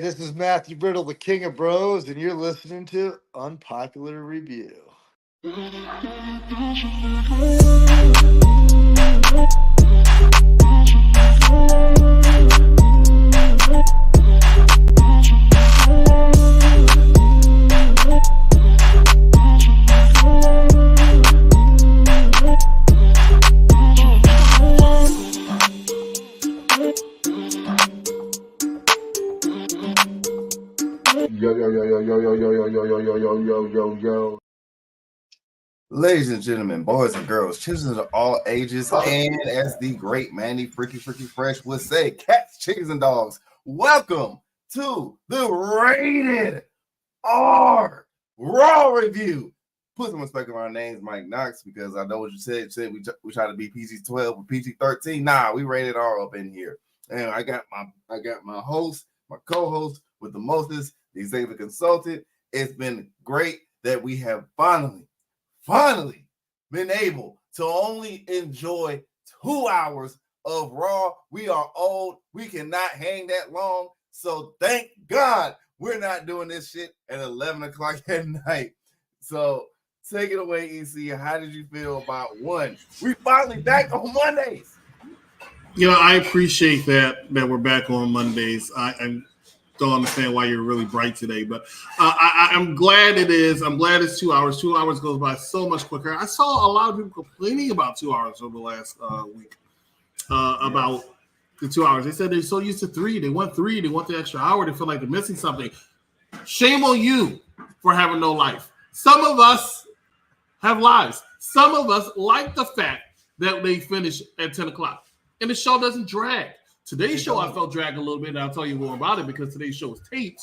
this is Matthew Brittle, the King of Bros, and you're listening to Unpopular Review. Yo. Ladies and gentlemen, boys and girls, children of all ages, and as the great Manny Freaky Fresh would say, cats, chickens, and dogs, welcome to the Rated R Raw Review. Put some respect on our names, Mike Knox, because I know what you said. You said we try to be PG-12 or PG-13. Nah, we rated R up in here. And I got my host, my co-host with the mostest, the executive consultant. It's been great that we have finally been able to only enjoy 2 hours of Raw. We are old. We cannot hang that long. So thank God we're not doing this shit at 11 o'clock at night. So take it away, EC. How did you feel about one? We finally back on Mondays. You know, I appreciate that we're back on Mondays. I don't understand why you're really bright today, but I'm glad it is. I'm glad it's 2 hours. 2 hours goes by so much quicker. I saw a lot of people complaining about 2 hours over the last week about the 2 hours. They said they're so used to three. They want three. They want the extra hour. They feel like they're missing something. Shame on you for having no life. Some of us have lives. Some of us like the fact that they finish at 10 o'clock and the show doesn't drag. Today's show, I felt drag a little bit, and I'll tell you more about it because today's show is taped.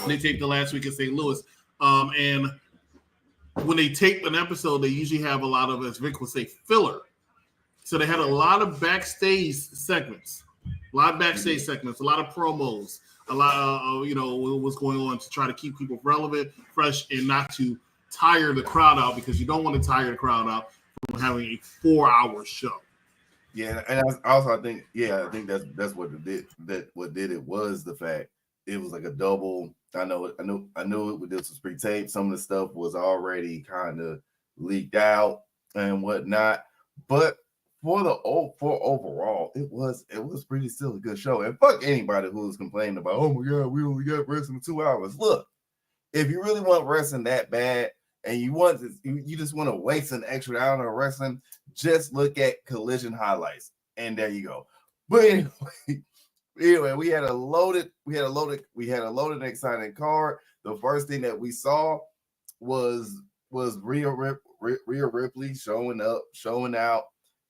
They taped the last week in St. Louis. And when they tape an episode, they usually have a lot of, as Wick would say, filler. So they had a lot of backstage segments, a lot of promos, a lot of, what's going on to try to keep people relevant, fresh, and not to tire the crowd out because you don't want to tire the crowd out from having a 4-hour show. Yeah, and I think that's what it did. What did it was the fact it was like a double. I knew it. This was pre-taped. Some of the stuff was already kind of leaked out and whatnot. But for overall, it was pretty still a good show. And fuck anybody who was complaining about, oh my god, we only got wrestling 2 hours. Look, if you really want wrestling that bad, and you just want to waste an extra hour of wrestling, just look at Collision highlights, and there you go. But anyway, we had a loaded and exciting card. The first thing that we saw was Rhea Ripley showing out.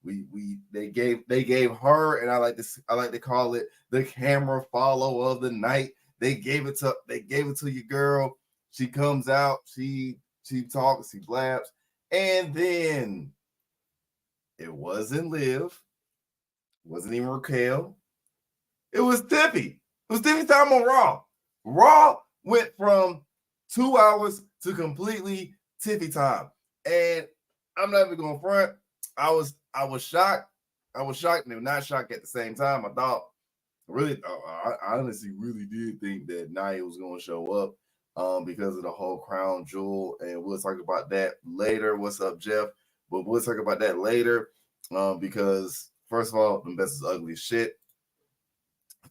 They gave her, and I like to call it the camera follow of the night. They gave it to your girl. She comes out, she talks, she blabs, and then it wasn't Liv, wasn't even Raquel. It was Tiffy. It was Tiffy time on Raw. Raw went from 2 hours to completely Tiffy time, and I'm not even going front. I was shocked. I was shocked and not shocked at the same time. I honestly really did think that Nia was going to show up. Because of the whole crown jewel, and we'll talk about that later. What's up, Jeff? But we'll talk about that later. Because first of all, the best is ugly as shit.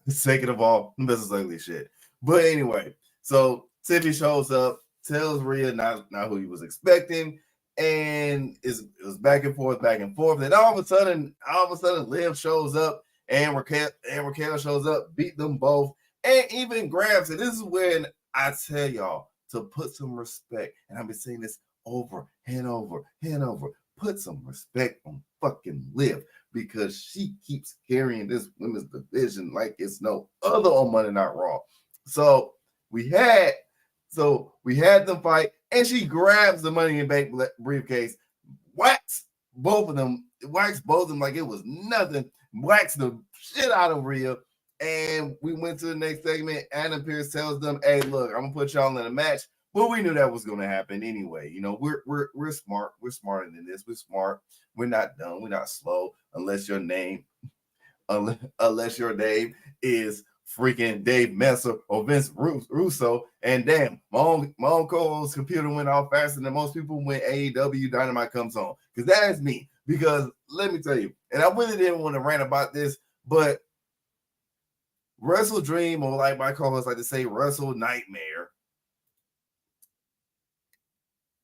Second of all, the best is ugly as shit. But anyway, so Tiffy shows up, tells Rhea not who he was expecting, and it was back and forth. And all of a sudden, Liv shows up, and Raquel shows up, beat them both, and even grabs it. This is when I tell y'all to put some respect, and I've been saying this over and over and over. Put some respect on fucking Liv because she keeps carrying this women's division like it's no other on Monday Night Raw. So we had them fight, and she grabs the Money in the Bank briefcase, whacks both of them like it was nothing, whacks the shit out of Rhea. And we went to the next segment. Adam Pearce tells them, "Hey, look, I'm gonna put y'all in a match." But we knew that was gonna happen anyway. You know, we're smart. We're smarter than this. We're smart. We're not dumb. We're not slow. Unless your name is freaking Dave Messer or Vince Russo. And damn, my own co-host computer went off faster than most people when AEW Dynamite comes on. Because that is me. Because let me tell you, and I really didn't want to rant about this, but Wrestle Dream, or like my co-host like to say, Wrestle Nightmare.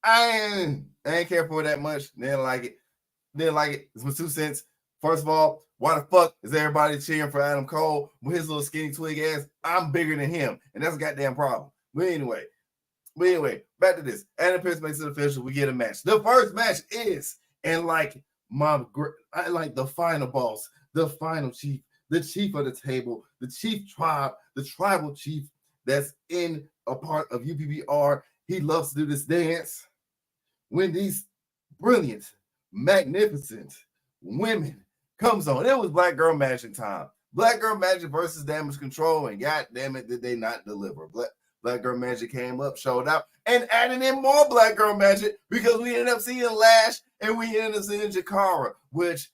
I ain't care for it that much. Didn't like it. It's my 2 cents. First of all, why the fuck is everybody cheering for Adam Cole with his little skinny twig ass? I'm bigger than him, and that's a goddamn problem. But anyway, back to this. Adam Pearce makes it official. We get a match. The first match is, and like I like the final boss, the final chief, the chief of the table, the chief tribe, the tribal chief that's in a part of UPBR. He loves to do this dance when these brilliant, magnificent women comes on. It was Black Girl Magic time. Black Girl Magic versus Damage Control, and god damn it, did they not deliver. Black Girl Magic came up, showed out, and added in more Black Girl Magic because we ended up seeing Lash and we ended up seeing Jakara, which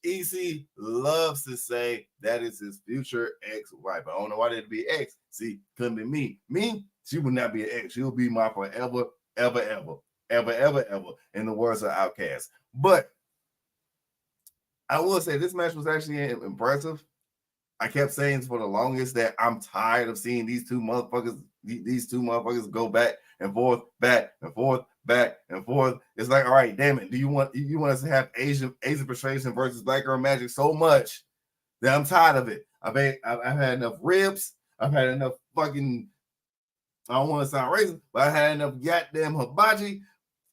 EC loves to say that is his future ex-wife. I don't know why that'd be ex. See, couldn't be me. Me, she would not be an ex. She will be my forever, ever in the words of Outkast. But I will say this match was actually impressive. I kept saying for the longest that I'm tired of seeing these two motherfuckers go back and forth. It's like, all right, damn it. Do you want us to have Asian persuasion versus Black Girl Magic so much that I'm tired of it? I've had enough ribs. I've had enough fucking, I don't want to sound racist, but I had enough goddamn hibachi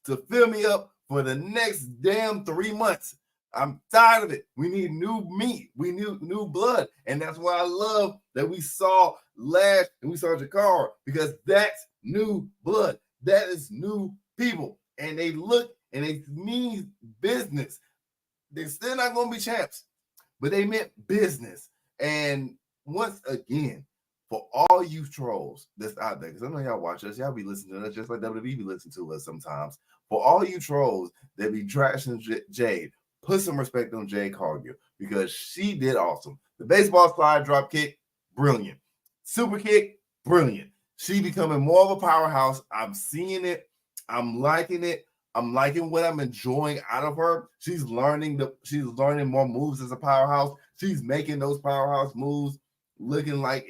to fill me up for the next damn 3 months. I'm tired of it. We need new meat. We need new blood. And that's why I love that we saw Lash and we saw Jakara, because that's new blood. That is new people. And they look and they mean business. They're still not going to be champs, but they meant business. And once again, for all you trolls that's out there, because I know y'all watch us, y'all be listening to us just like WWE be listening to us sometimes. For all you trolls that be trashing Jade, put some respect on Jade Cargill because she did awesome. The baseball slide drop kick, brilliant. Super kick, brilliant. She becoming more of a powerhouse. I'm seeing it. I'm liking it. I'm liking what I'm enjoying out of her. She's learning more moves as a powerhouse. She's making those powerhouse moves looking like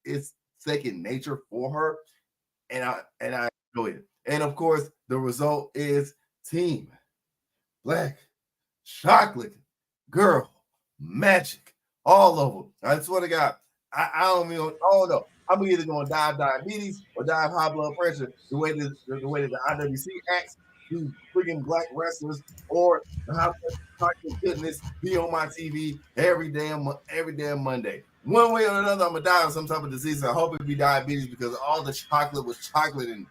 it's second nature for her. And I enjoy it. And of course, the result is Team Black Chocolate Girl Magic all over. I swear to God, I don't know. I'm either going to die of diabetes or die of high blood pressure the way that the IWC acts these freaking black wrestlers, or how much goodness be on my TV every damn Monday. One way or another, I'm gonna die of some type of disease. I hope it be diabetes because all the chocolate was chocolate and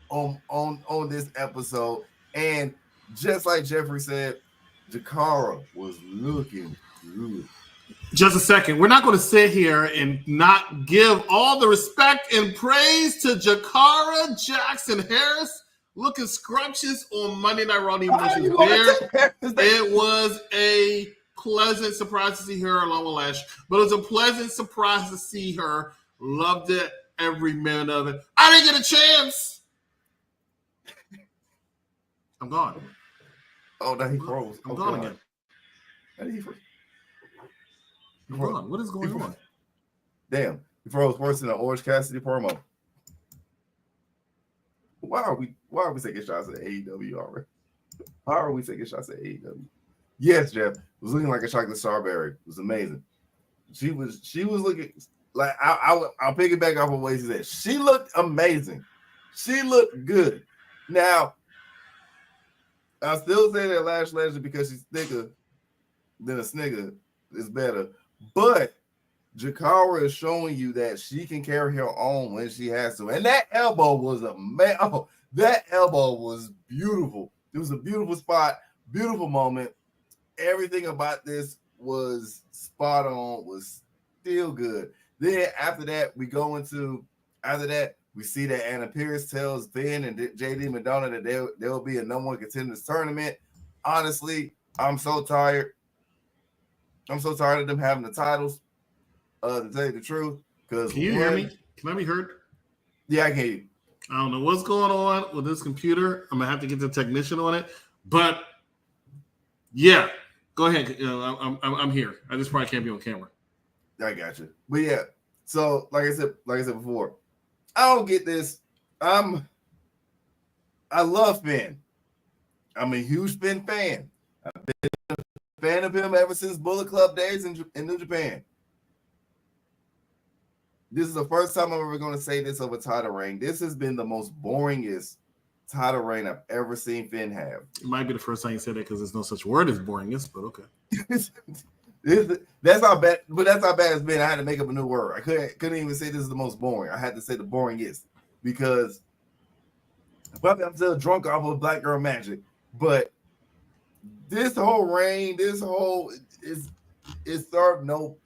on this episode. And just like Jeffrey said, Jakara was looking good. Just a second. We're not going to sit here and not give all the respect and praise to Jakara Jackson Harris looking scrumptious on Monday Night Raw. Even though she was there, it was a pleasant surprise to see her along with Lash, but it was a pleasant surprise to see her. Loved it, every minute of it. I didn't get a chance. I'm gone. Oh, now he froze. I'm gone again. How did he freeze? What is going on? Damn, he froze worse than an Orange Cassidy promo. Why are we taking shots at AEW already? How are we taking shots at AEW? Yes, Jeff. It was looking like a chocolate strawberry. It was amazing. She was looking like I'll piggyback off of what he said. She looked amazing. She looked good. Now, I still say that Lash Legend because she's thicker than a snigger is better. But Jakara is showing you that she can carry her own when she has to. And that elbow was that elbow was beautiful. It was a beautiful spot, beautiful moment. Everything about this was spot on, was still good. Then after that, we see that Anna Pierce tells Ben and JD Madonna that there will be a number one contenders tournament. Honestly, I'm so tired. I'm so tired of them having the titles. To tell you the truth, because can you hear me? Can I be heard? Yeah, I can hear you. I don't know what's going on with this computer. I'm gonna have to get the technician on it. But yeah, go ahead. I'm here. I just probably can't be on camera. I got you. But yeah, so like I said before, I don't get this. I love Finn. I'm a huge Finn fan. I've been a fan of him ever since Bullet Club days in New Japan. This is the first time I'm ever going to say this over title reign. This has been the most boringest title reign I've ever seen Finn have. It might be the first time you said that because there's no such word as boringest, but okay. That's how bad, but that's how bad it's been. I had to make up a new word. I couldn't even say this is the most boring. I had to say the boringest because probably I'm still drunk off of Black Girl Magic. But this whole reign, it served no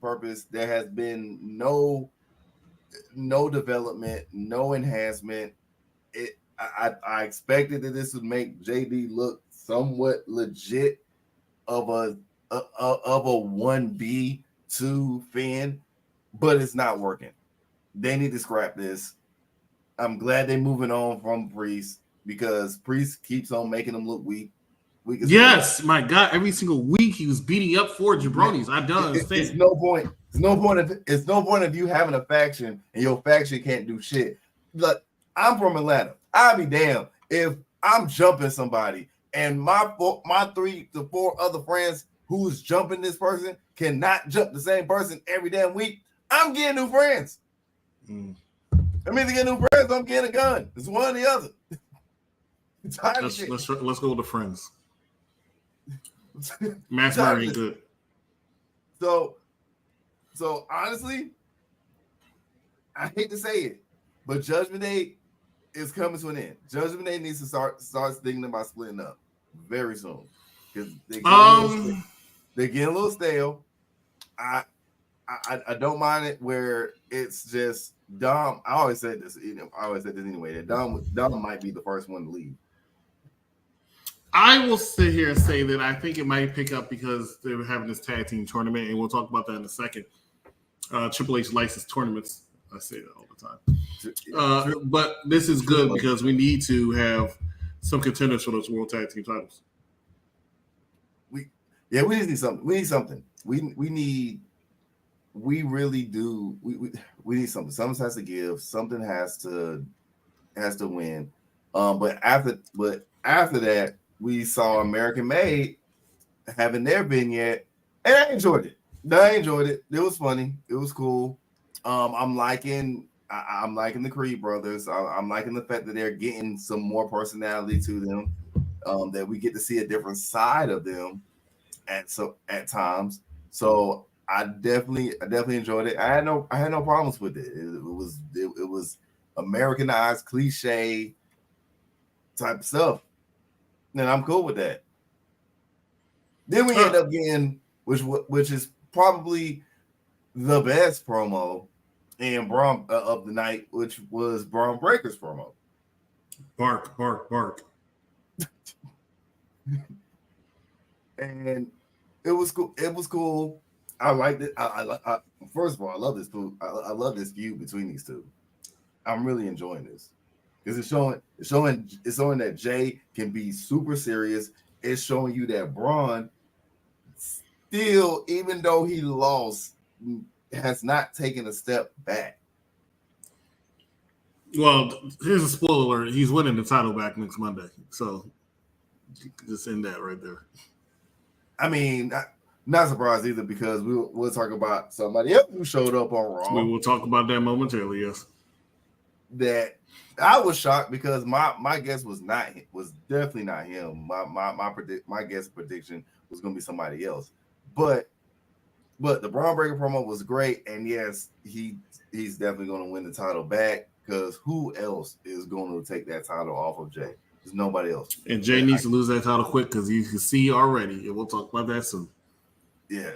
purpose. There has been no development, no enhancement. I expected that this would make JD look somewhat legit of a 1B to Finn, but it's not working. They need to scrap this. I'm glad they're moving on from Priest because Priest keeps on making them look weak. Yes, my God! Every single week he was beating up four jabronis. I don't understand. It's no point of you having a faction and your faction can't do shit. Look, I'm from Atlanta. I'll be damned if I'm jumping somebody and my 3 to 4 other friends who's jumping this person cannot jump the same person every damn week. I'm getting new friends. I'm either getting new friends or I'm getting a gun. It's one or the other. Let's go with the friends. Mass murder ain't good. So honestly, I hate to say it, but Judgment Day is coming to an end. Judgment Day needs to start thinking about splitting up very soon because they're getting a little stale. I don't mind it where it's just Dom. I always said this anyway. That Dom might be the first one to leave. I will sit here and say that I think it might pick up because they were having this tag team tournament, and we'll talk about that in a second. Triple H licensed tournaments. I say that all the time. But this is good because we need to have some contenders for those World Tag Team titles. We just need something. We need something. We really do. We need something. Something has to give. Something has to win. But after that, we saw American Made having their vignette, and I enjoyed it. It was funny. It was cool. I'm liking the Creed brothers. I'm liking the fact that they're getting some more personality to them. That we get to see a different side of them at times. So I definitely enjoyed it. I had no problems with it. It was Americanized, cliche type of stuff. And I'm cool with that. Then we end up getting, which is probably the best promo in Braun of the night, which was Braun Breaker's promo. Bark, bark, bark. And it was cool. It was cool. I liked it. I first of all, I love this food. I love this feud between these two. I'm really enjoying this because it's showing that Jay can be super serious. It's showing you that Braun still, even though he lost, has not taken a step back. Well, here's a spoiler alert. He's winning the title back next Monday. So just end that right there. I mean, not surprised either because we'll talk about somebody else who showed up on Raw. We will talk about that momentarily, yes. That I was shocked because my guess was definitely not him. My guess prediction was going to be somebody else. But the Braun Breaker promo was great, and yes, he's definitely going to win the title back because who else is going to take that title off of Jay? There's nobody else. And Jay needs to lose that title quick because you can see already, and we'll talk about that soon. Yeah.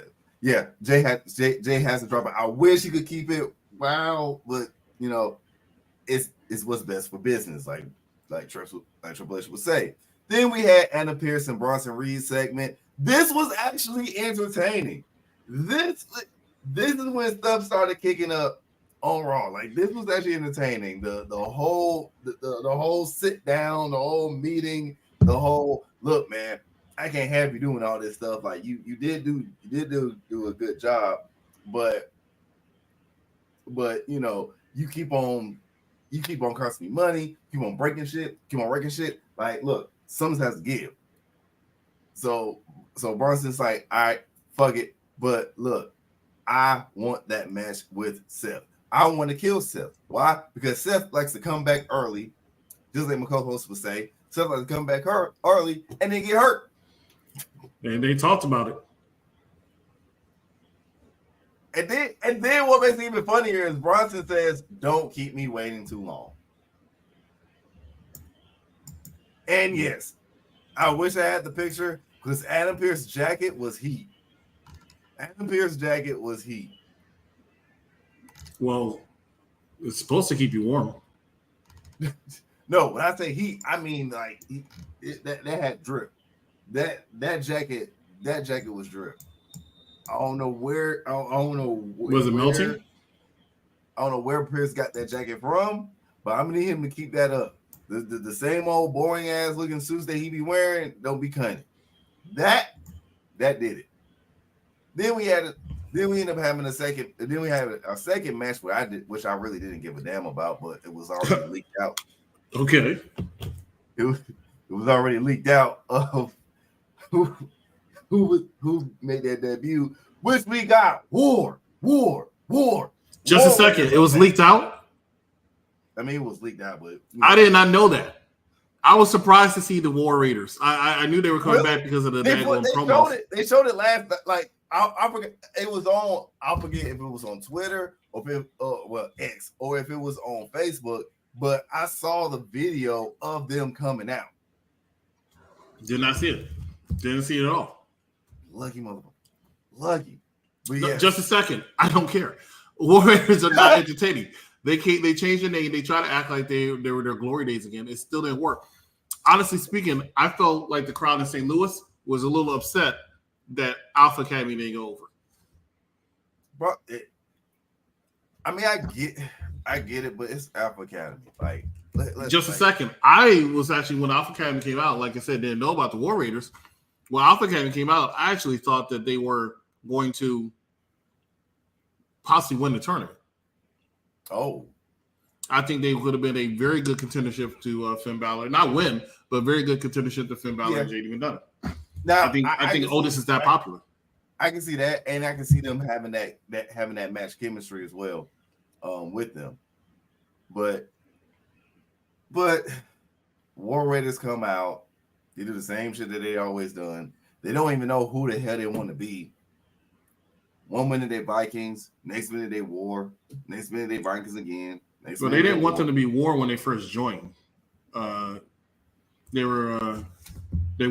Jay has to drop it. I wish he could keep it. Wow, but it's what's best for business, like Triple H would say. Then we had Anna Pierce and Bronson Reed segment. This was actually entertaining. this is when stuff started kicking up on Raw. Like this was actually entertaining. The whole sit down, the whole meeting, the whole look, man. I can't have you doing all this stuff. Like you did do a good job, but you know you keep on costing me money, keep on breaking shit, keep on wrecking shit. Like look, something has to give. So Bronson's like, all right, fuck it, but look. I want that match with Seth. I want to kill Seth. Why? Because Seth likes to come back early, just like my co-host would say. Seth likes to come back early and then get hurt. And they talked about it. And then what makes it even funnier is Bronson says, "Don't keep me waiting too long." And yes, I wish I had the picture because Adam Pearce's jacket was heat. Adam Pearce's jacket was heat. Well, it's supposed to keep you warm. No, when I say heat, I mean like that had drip. That jacket was drip. I don't know where. I don't know. Was it melting? I don't know where Pierce got that jacket from, but I'm gonna need him to keep that up. The same old boring ass looking suits that he be wearing don't be cunning. That did it. Then we ended up having a second. Then we had a second match which I really didn't give a damn about, but it was already leaked out. Okay. It was already leaked out of who made that debut, which we got war. Just a second. It was leaked out? I mean, it was leaked out, but I did not know that. I was surprised to see the War Raiders. I knew they were coming back because of the promo. They showed it last, like I forget it was on. I forget if it was on Twitter or if X or if it was on Facebook. But I saw the video of them coming out. Did not see it. Didn't see it at all. Lucky motherfucker. Lucky. But no, yeah. Just a second. I don't care. War Raiders are not entertaining. They changed their name. They try to act like they were their glory days again. It still didn't work. Honestly speaking, I felt like the crowd in St. Louis was a little upset that Alpha Academy didn't go over. Bro, I get it, but it's Alpha Academy. Like, just a second. I was actually, when Alpha Academy came out, like I said, didn't know about the War Raiders. When Alpha Academy came out, I actually thought that they were going to possibly win the tournament. Oh. I think they would have been a very good contendership to Finn Balor. Not win, but very good contendership to Finn Balor and JD McDonough. Now, I think Otis is that popular. I can see that, and I can see them having that match chemistry as well with them. But War Raiders come out, they do the same shit that they always done. They don't even know who the hell they want to be. One minute they Vikings, next minute they War, next minute they Vikings again. So they didn't want them to be War when they first joined. They were the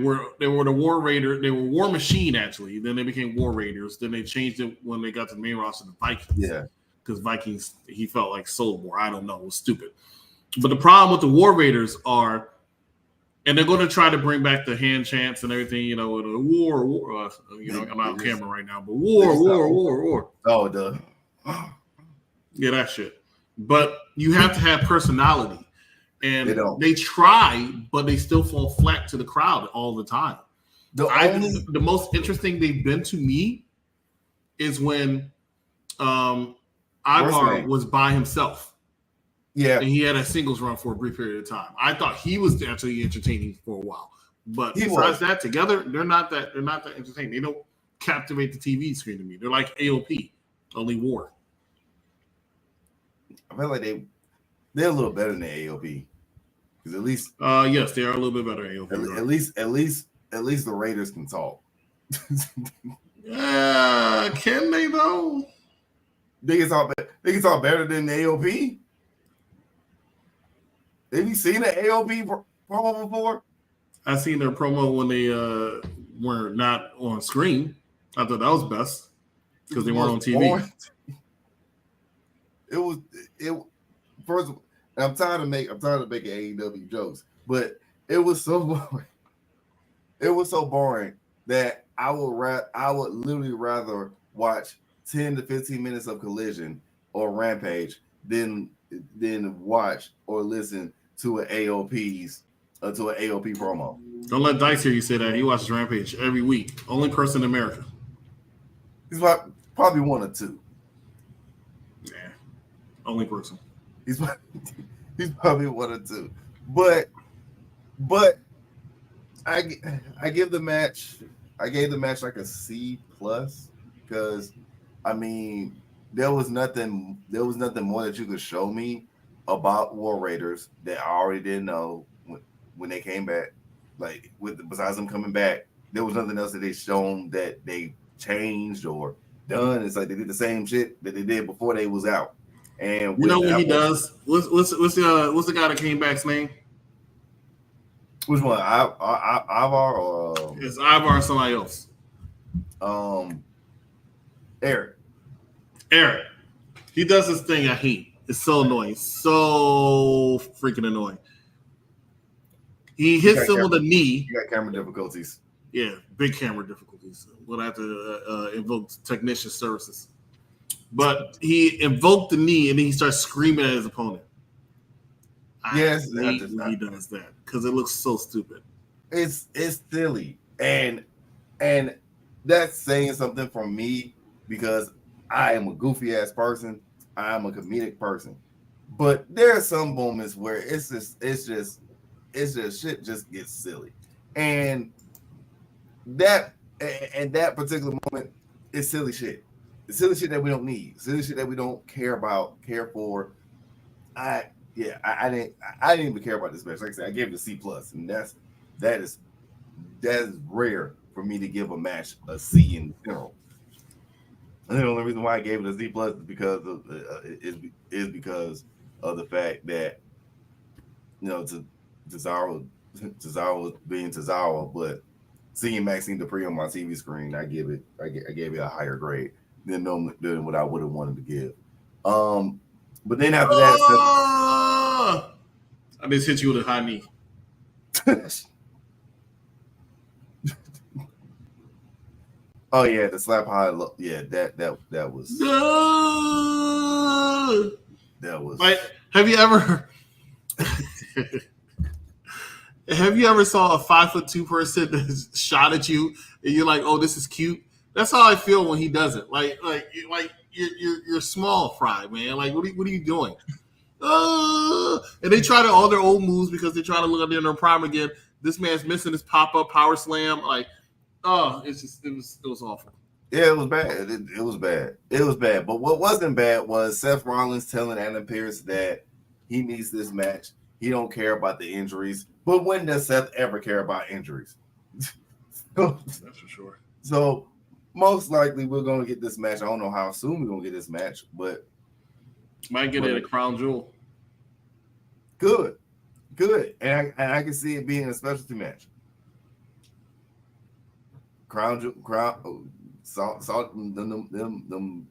War Raider. They were War Machine actually. Then they became War Raiders. Then they changed it when they got to the main roster, the Vikings. Yeah, because Vikings he felt like sold more. I don't know. It was stupid. But the problem with the War Raiders are, and they're going to try to bring back the hand chants and everything. You know, the war. I'm not on camera right now, but war. Oh, duh. Yeah, that shit. But you have to have personality. And they try, but they still fall flat to the crowd all the time. The most interesting they've been to me is when Ivar was by himself. Yeah. And he had a singles run for a brief period of time. I thought he was actually entertaining for a while. But besides that, together, they're not that entertaining. They don't captivate the TV screen to me. They're like AOP, only War. I feel like they're a little better than AOP. Because at least yes, they are a little bit better than AOP. At least the Raiders can talk. Can they though? They can talk better than the AOP. Have you seen an AOP promo before? I seen their promo when they were not on screen. I thought that was best because they weren't on TV. First, I'm tired of making AEW jokes, but it was so boring. It was so boring that I would literally rather watch 10 to 15 minutes of Collision or Rampage than watch or listen to an AOP promo. Don't let Dice hear you say that. He watches Rampage every week. Only person in America. He's probably one or two. Yeah, only person. He's probably one or two. But I give the match. I gave the match like a C+ because I mean there was nothing more that you could show me about War Raiders that I already didn't know when they came back. Like besides them coming back, there was nothing else that they shown that they changed or done. It's like they did the same shit that they did before they was out. And you know what he does? What's the guy that came back's name? Which one? Ivar or it's Ivar or somebody else? Eric. He does this thing I hate. It's so annoying. So freaking annoying. He hits him with a knee. You got camera difficulties. Yeah, big camera difficulties. We'll have to invoke technician services. But he invoked the knee and then he starts screaming at his opponent. Yes, he does that because it looks so stupid. It's silly, and that's saying something from me because I am a goofy ass person. I am a comedic person, but there are some moments where it's just shit just gets silly, and that particular moment is silly shit. It's silly shit that we don't need. Silly shit that we don't care for. I didn't even care about this match. Like I said, I gave it a C+, and that is rare for me to give a match a C in general. And the only reason why I gave it a C+ is because of the fact that Cesaro being Cesaro, but seeing Maxine Dupree on my TV screen, I gave it a higher grade than what I would have wanted to give. But then after that, I just hit you with a high knee. Oh yeah, the slap high. Yeah, that was. That was. Like, have you ever saw a 5'2" person that shot at you and you're like, oh, this is cute? That's how I feel when he does it. Like you're small fry, man. Like what are you doing? And they try all their old moves because they try to look like they're in their prime again. This man's missing his pop-up power slam. Like, it was awful. Yeah, it was bad. It was bad. It was bad. But what wasn't bad was Seth Rollins telling Adam Pearce that he needs this match. He don't care about the injuries. But when does Seth ever care about injuries? That's for sure. So most likely we're going to get this match. I don't know how soon we're going to get this match, but might get it a crown jewel. Good. And I can see it being a specialty match. Crown salt them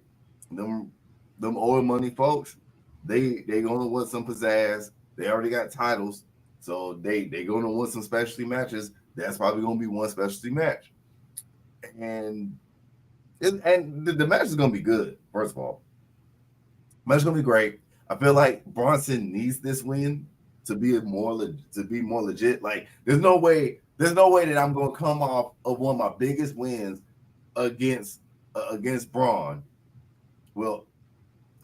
oil money folks. They gonna want some pizzazz. They already got titles, so they gonna want some specialty matches. That's probably gonna be one specialty match, and the match is gonna be good. First of all, match is gonna be great. I feel like Bronson needs this win to be more legit. Like there's no way that I'm gonna come off of one of my biggest wins against Braun. Well,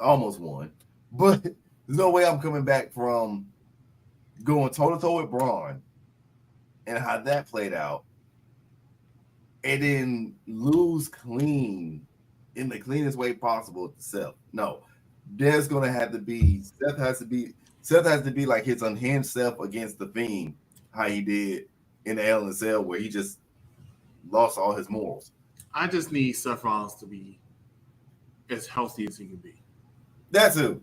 almost won, but there's no way I'm coming back from going toe-to-toe with Braun and how that played out, and then lose clean in the cleanest way possible to Seth. No, there's gonna have to be Seth has to be like his unhinged self against the Fiend, how he did in the Hell in a Cell, where he just lost all his morals. I just need Seth Rollins to be as healthy as he can be. That's it.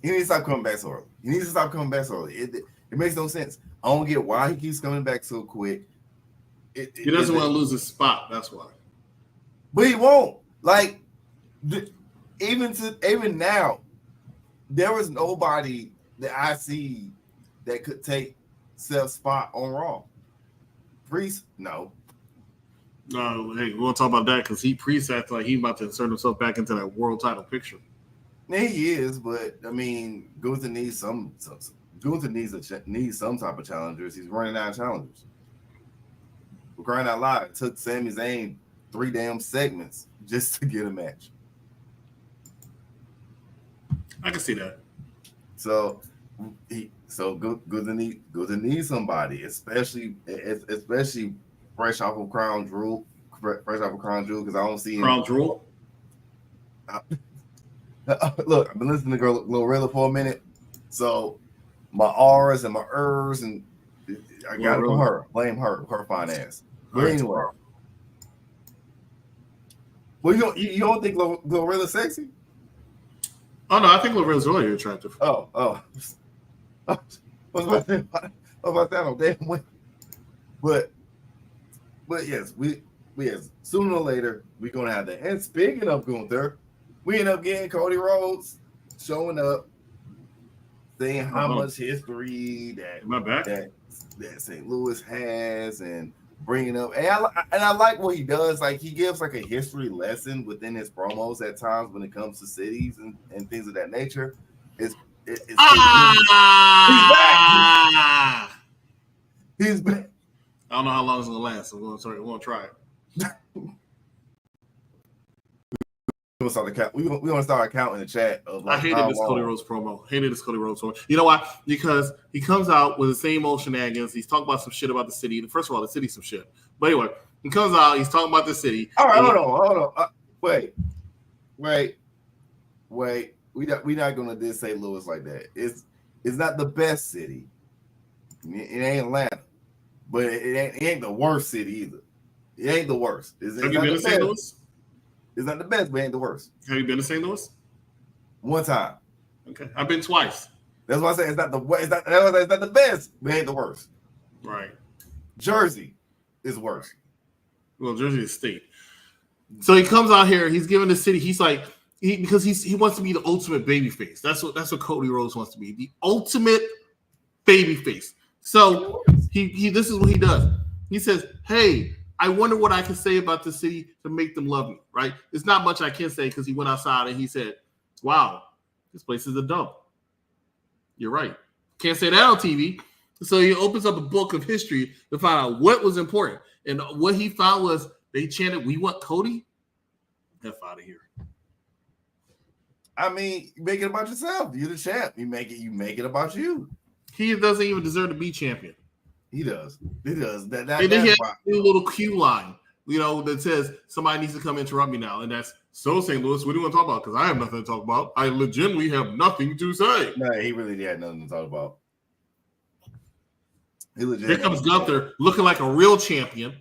He needs to stop coming back so early. It makes no sense. I don't get why he keeps coming back so quick. He doesn't want to lose his spot. That's why. But he won't. Like even now, there was nobody that I see that could take Seth's spot on Raw. Priest, no. Hey, we won't talk about that because he acts like he's about to insert himself back into that world title picture. Yeah, he is, but I mean, Gunther needs some. Gunther needs some type of challengers. He's running out of challengers. We're crying out loud. It took Sami Zayn 3 damn segments just to get a match. I can see that. So Gunther needs somebody, especially fresh off of Crown Jewel, because I don't see him. Crown Jewel. Look, I've been listening to Glorilla for a minute, so my R's and my Ers, and I got to blame her fine ass. But anyway, well, you don't think Glorilla's sexy? Oh no, I think Glorilla's really attractive. Oh, I was about that on damn way. But yes, we sooner or later we're gonna have that. And speaking of Gunther, we end up getting Cody Rhodes showing up, saying how much history that St. Louis has, and bringing up. And I like what he does. Like, he gives like a history lesson within his promos at times when it comes to cities and things of that nature. He's back. He's back. I don't know how long it's gonna last, so we're gonna try it. We're gonna start counting the chat of like, I hated this Cody Rhodes promo. You know why? Because he comes out with the same old shenanigans. He's talking about some shit about the city. First of all, the city's some shit. But anyway, he comes out. He's talking about the city. All right, hold on. Wait. We're not gonna diss St. Louis like that. It's not the best city. It ain't Atlanta, but it ain't the worst city either. It ain't the worst. Have you been to St. Louis? It's not the best, but it ain't the worst. Have you been to St. Louis? One time. Okay, I've been twice. That's why I say it's not the best, but it ain't the worst. Right. Jersey is worse. Well, Jersey is state. So he comes out here. He's giving the city. He's like because he wants to be the ultimate baby face. That's what Cody Rhodes wants to be, the ultimate baby face. So he this is what he does. He says, "Hey, I wonder what I can say about the city to make them love me." Right? There's not much I can say because he went outside and he said, "Wow, this place is a dump." You're right. Can't say that on TV. So he opens up a book of history to find out what was important. And what he found was they chanted, "We want Cody." F out of here. I mean, you make it about yourself. You're the champ. You make it about you. He doesn't even deserve to be champion. He does. He does. And then he has a little cue line, that says somebody needs to come interrupt me now. And that's, "So St. Louis, what do you want to talk about? Because I have nothing to talk about. I legitimately have nothing to say." No, he really had nothing to talk about. Here comes Gunther looking like a real champion,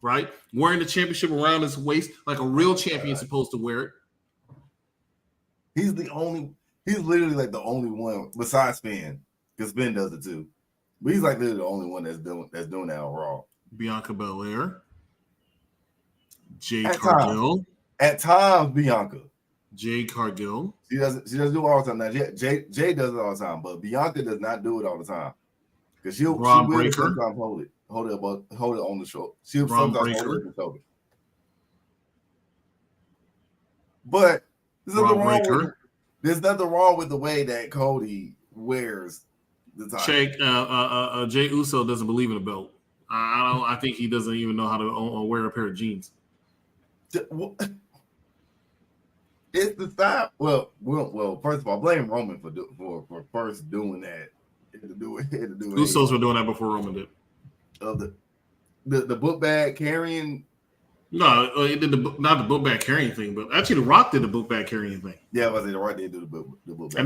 right? Wearing the championship around his waist like a real champion is supposed to wear it. He's literally like the only one besides Spin, because Spin does it too. But he's like literally the only one that's doing that on Raw. Bianca Belair, Jade Cargill. At times, Bianca. Jade Cargill. She doesn't do it all the time. Now, Jade does it all the time, but Bianca does not do it all the time. Because she will sometimes hold it on the shoulder. She'll sometimes hold it on the shoulder. But there's nothing wrong with the way that Cody wears the title. Jey Uso doesn't believe in a belt. I think he doesn't even know how to wear a pair of jeans. It's the style. Well. First of all, blame Roman for first doing that. Usos were doing that before Roman did. The book bag carrying. No, it did not the book bag carrying thing, but actually The Rock did the book bag carrying thing. Yeah, I was saying The Rock did do the book bag.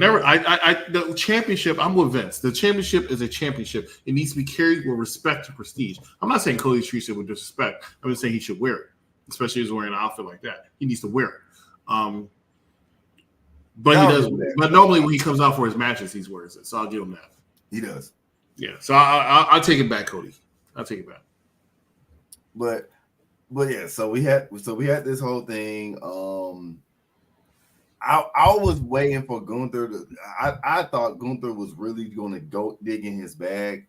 The championship. I'm with Vince. The championship is a championship. It needs to be carried with respect and prestige. I'm not saying Cody treats it with disrespect. I'm just saying he should wear it, especially if he's wearing an outfit like that. He needs to wear it. But he does. But normally when he comes out for his matches, he wears it. So I'll give him that. He does. Yeah. So I'll take it back, Cody. I'll take it back. But yeah, so we had this whole thing. I was waiting for Gunther to. I thought Gunther was really going to go dig in his bag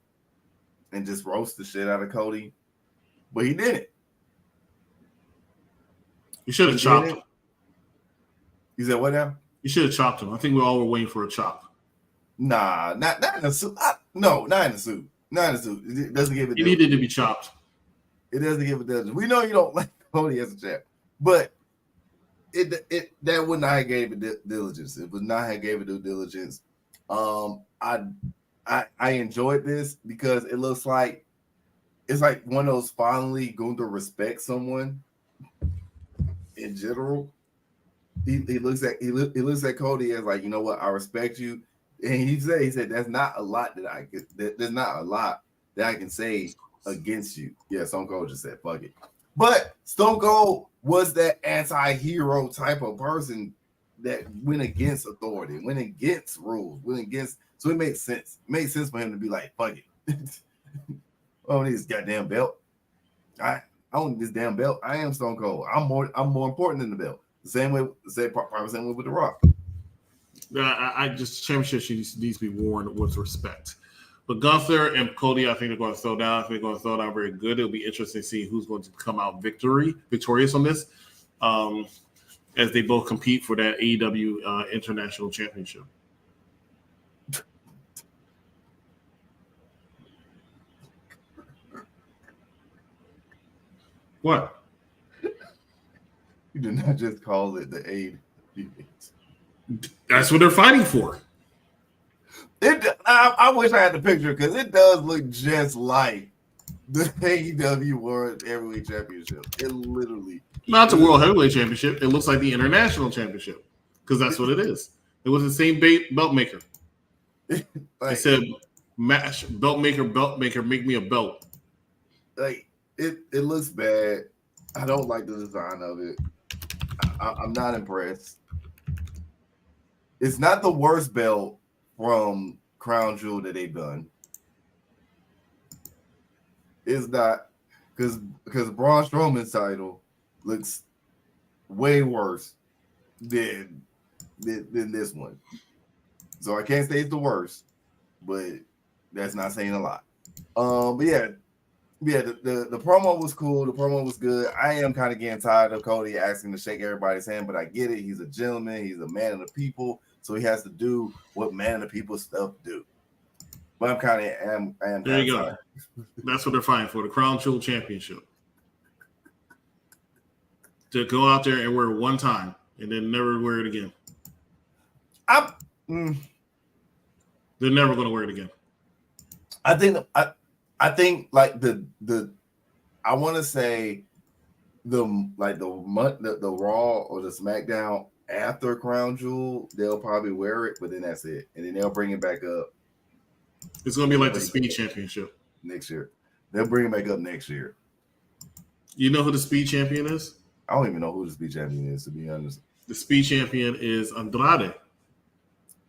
and just roast the shit out of Cody, but he didn't. You should have chopped him. You said what now? You should have chopped him. I think we all were waiting for a chop. Nah, not in a suit. No, not in a suit. Not in a suit. It doesn't give it. He needed to be chopped. It doesn't give a diligence. We know you don't like Cody as a champ, but that would not have gave it diligence. It would not have gave it due diligence. I enjoyed this because it looks like it's like one of those finally going to respect someone in general. He looks at Cody as like, you know what, I respect you. And he said there's not a lot there's not a lot that I can say against you. Yeah, Stone Cold just said fuck it. But Stone Cold was that anti-hero type of person that went against authority, went against rules, so it makes sense. It made sense for him to be like, fuck it. I don't need this goddamn belt. I don't need this damn belt. I am Stone Cold. I'm more important than the belt. Probably the same way with The Rock. I just championship needs to be worn with respect. But Gunther and Cody, I think they're going to throw down. I think they're going to throw down very good. It'll be interesting to see who's going to come out victorious on this, as they both compete for that AEW International Championship. What? You did not just call it the AEW. That's what they're fighting for. I wish I had the picture because it does look just like the AEW World Heavyweight Championship. It literally. Not the World Heavyweight Championship. It looks like the International Championship because that's what it is. It was the same belt maker. I said, "Match belt maker, make me a belt." Like it looks bad. I don't like the design of it. I'm not impressed. It's not the worst belt from Crown Jewel that they've done. It's not because Braun Strowman's title looks way worse than this one. So I can't say it's the worst, but that's not saying a lot. But yeah, the promo was cool. The promo was good. I am kind of getting tired of Cody asking to shake everybody's hand, but I get it. He's a gentleman. He's a man of the people, so he has to do what man of the people stuff do. But I'm kind of there you go. That's what they're fighting for, the Crown Jewel Championship. To go out there and wear it one time and then never wear it again. They're never going to wear it again. I think like the I want to say the Raw or the SmackDown after Crown Jewel, they'll probably wear it, but then that's it, and then they'll bring it back up. It's gonna be like the Speed Championship next year. They'll bring it back up next year. You know who the Speed Champion is? I don't even know who the Speed Champion is, to be honest. The Speed Champion is Andrade.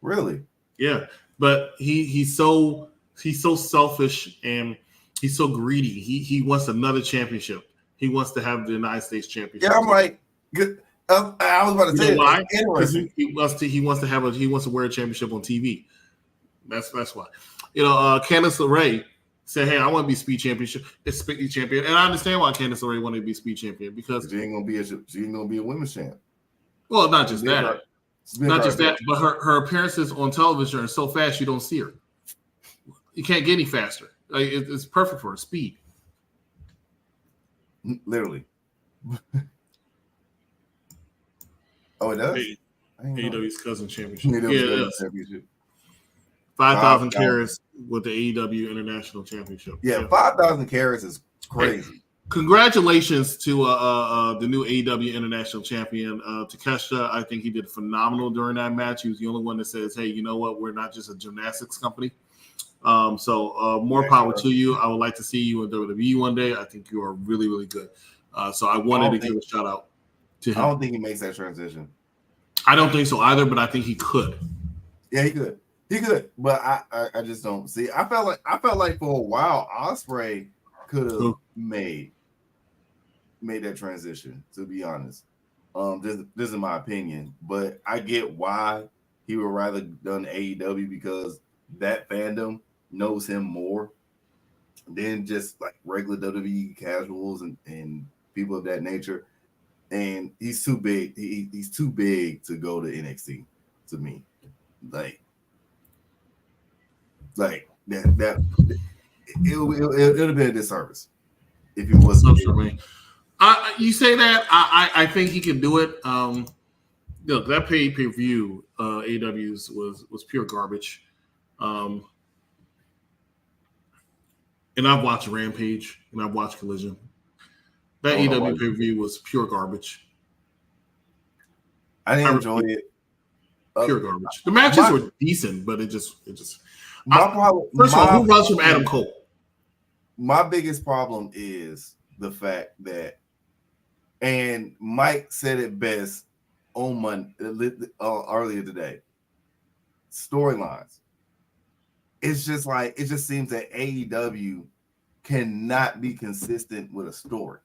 Really? Yeah, but he's so selfish and he's so greedy. He wants another championship. He wants to have the United States Championship. Yeah, I'm like, good. I was about to say, why? Because he wants to wear a championship on TV. That's why. You know, Candice LeRae said, "Hey, I want to be Speed Championship. It's Speed Champion," and I understand why Candice LeRae wanted to be Speed Champion because she ain't gonna be a women's champ. Well, not just that. Not just that, but her appearances on television are so fast you don't see her. You can't get any faster. Like, it's perfect for her speed. Literally. Oh, it does? AEW's cousin championship. Yeah, it does. 5,000 carats with the AEW International Championship. Yeah, 5,000 carats is crazy. Hey, congratulations to the new AEW International Champion, Takeshita. I think he did phenomenal during that match. He was the only one that says, "Hey, you know what? We're not just a gymnastics company." So more power to you. I would like to see you in WWE one day. I think you are really, really good. So I wanted to give a shout out to him. I don't think he makes that transition. I don't think so either, but I think he could. Yeah, he could. He could, but I just don't see. I felt like for a while Ospreay could have made that transition. To be honest, this is my opinion, but I get why he would rather done AEW because that fandom knows him more than just like regular WWE casuals and people of that nature. and he's too big. He's too big to go to NXT. To me, like that it'll be a disservice if he wasn't. So for me, you say that I think he can do it. Look, that pay-per-view AW's was pure garbage. And I've watched Rampage and I've watched Collision. That AW pay-per-view was pure garbage. I didn't enjoy it. Pure garbage. The matches were decent, but it just. Problem. First of all, who runs from Adam Cole? My biggest problem is the fact that, and Mike said it best on Monday earlier today. Storylines. It's just like it just seems that AEW cannot be consistent with a story.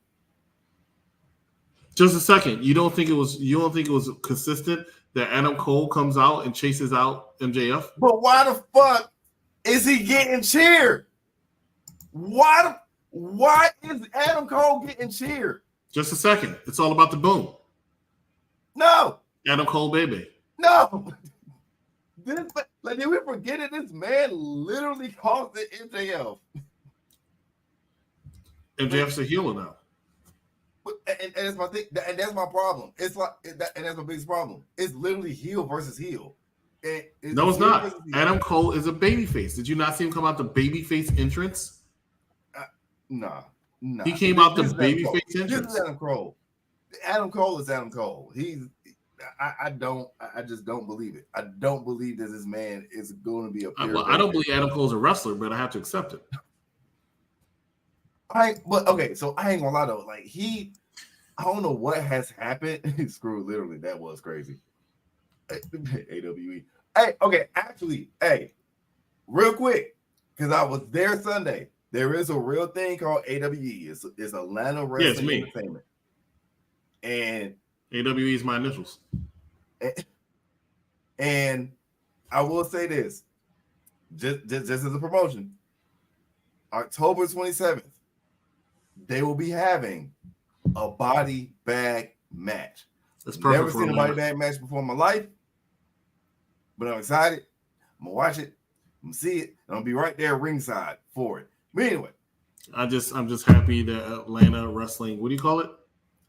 Just a second. You don't think it was consistent that Adam Cole comes out and chases out MJF? But why the fuck is he getting cheered? Why is Adam Cole getting cheered? Just a second. It's all about the boom. No. Adam Cole, baby. No. Did we forget it? This man literally calls it MJF. MJF's a healer now. And that's my thing, and that's my problem. It's like, and that's my biggest problem. It's literally heel versus heel. No, it's not. Adam Cole is a babyface. Did you not see him come out the babyface entrance? Nah. He came out the babyface entrance. This is Adam Cole. Adam Cole is Adam Cole. I just don't believe it. I don't believe that this man is going to be a. I don't believe Adam Cole's a wrestler, but I have to accept it. But okay, so I ain't gonna lie though. Like I don't know what has happened. Screw, literally, that was crazy. AWE. Hey, okay, actually, real quick, because I was there Sunday. There is a real thing called AWE. It's Atlanta Wrestling Entertainment. And AWE is my initials. And I will say this, just as a promotion, October 27th, they will be having a body bag match. That's perfect. Never seen a body bag match before in my life, but I'm excited. I'm gonna watch it. I'm gonna see it. And I'll be right there ringside for it. But anyway, I'm just happy that Atlanta Wrestling. What do you call it?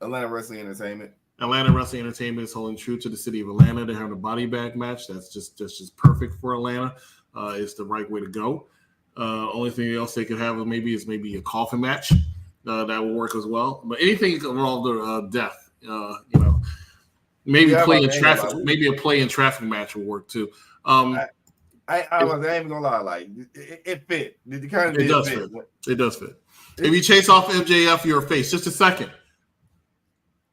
Atlanta Wrestling Entertainment. Atlanta Wrestling Entertainment is holding true to the city of Atlanta. They're having a body bag match. That's just perfect for Atlanta. It's the right way to go. Only thing else they could have is maybe a coffin match. That will work as well. But anything involved death, maybe play in traffic. Maybe a play in traffic match will work too. I ain't even gonna lie. Like it fit. It kind of does fit. It does fit. If you chase off MJF, you're a face. Just a second.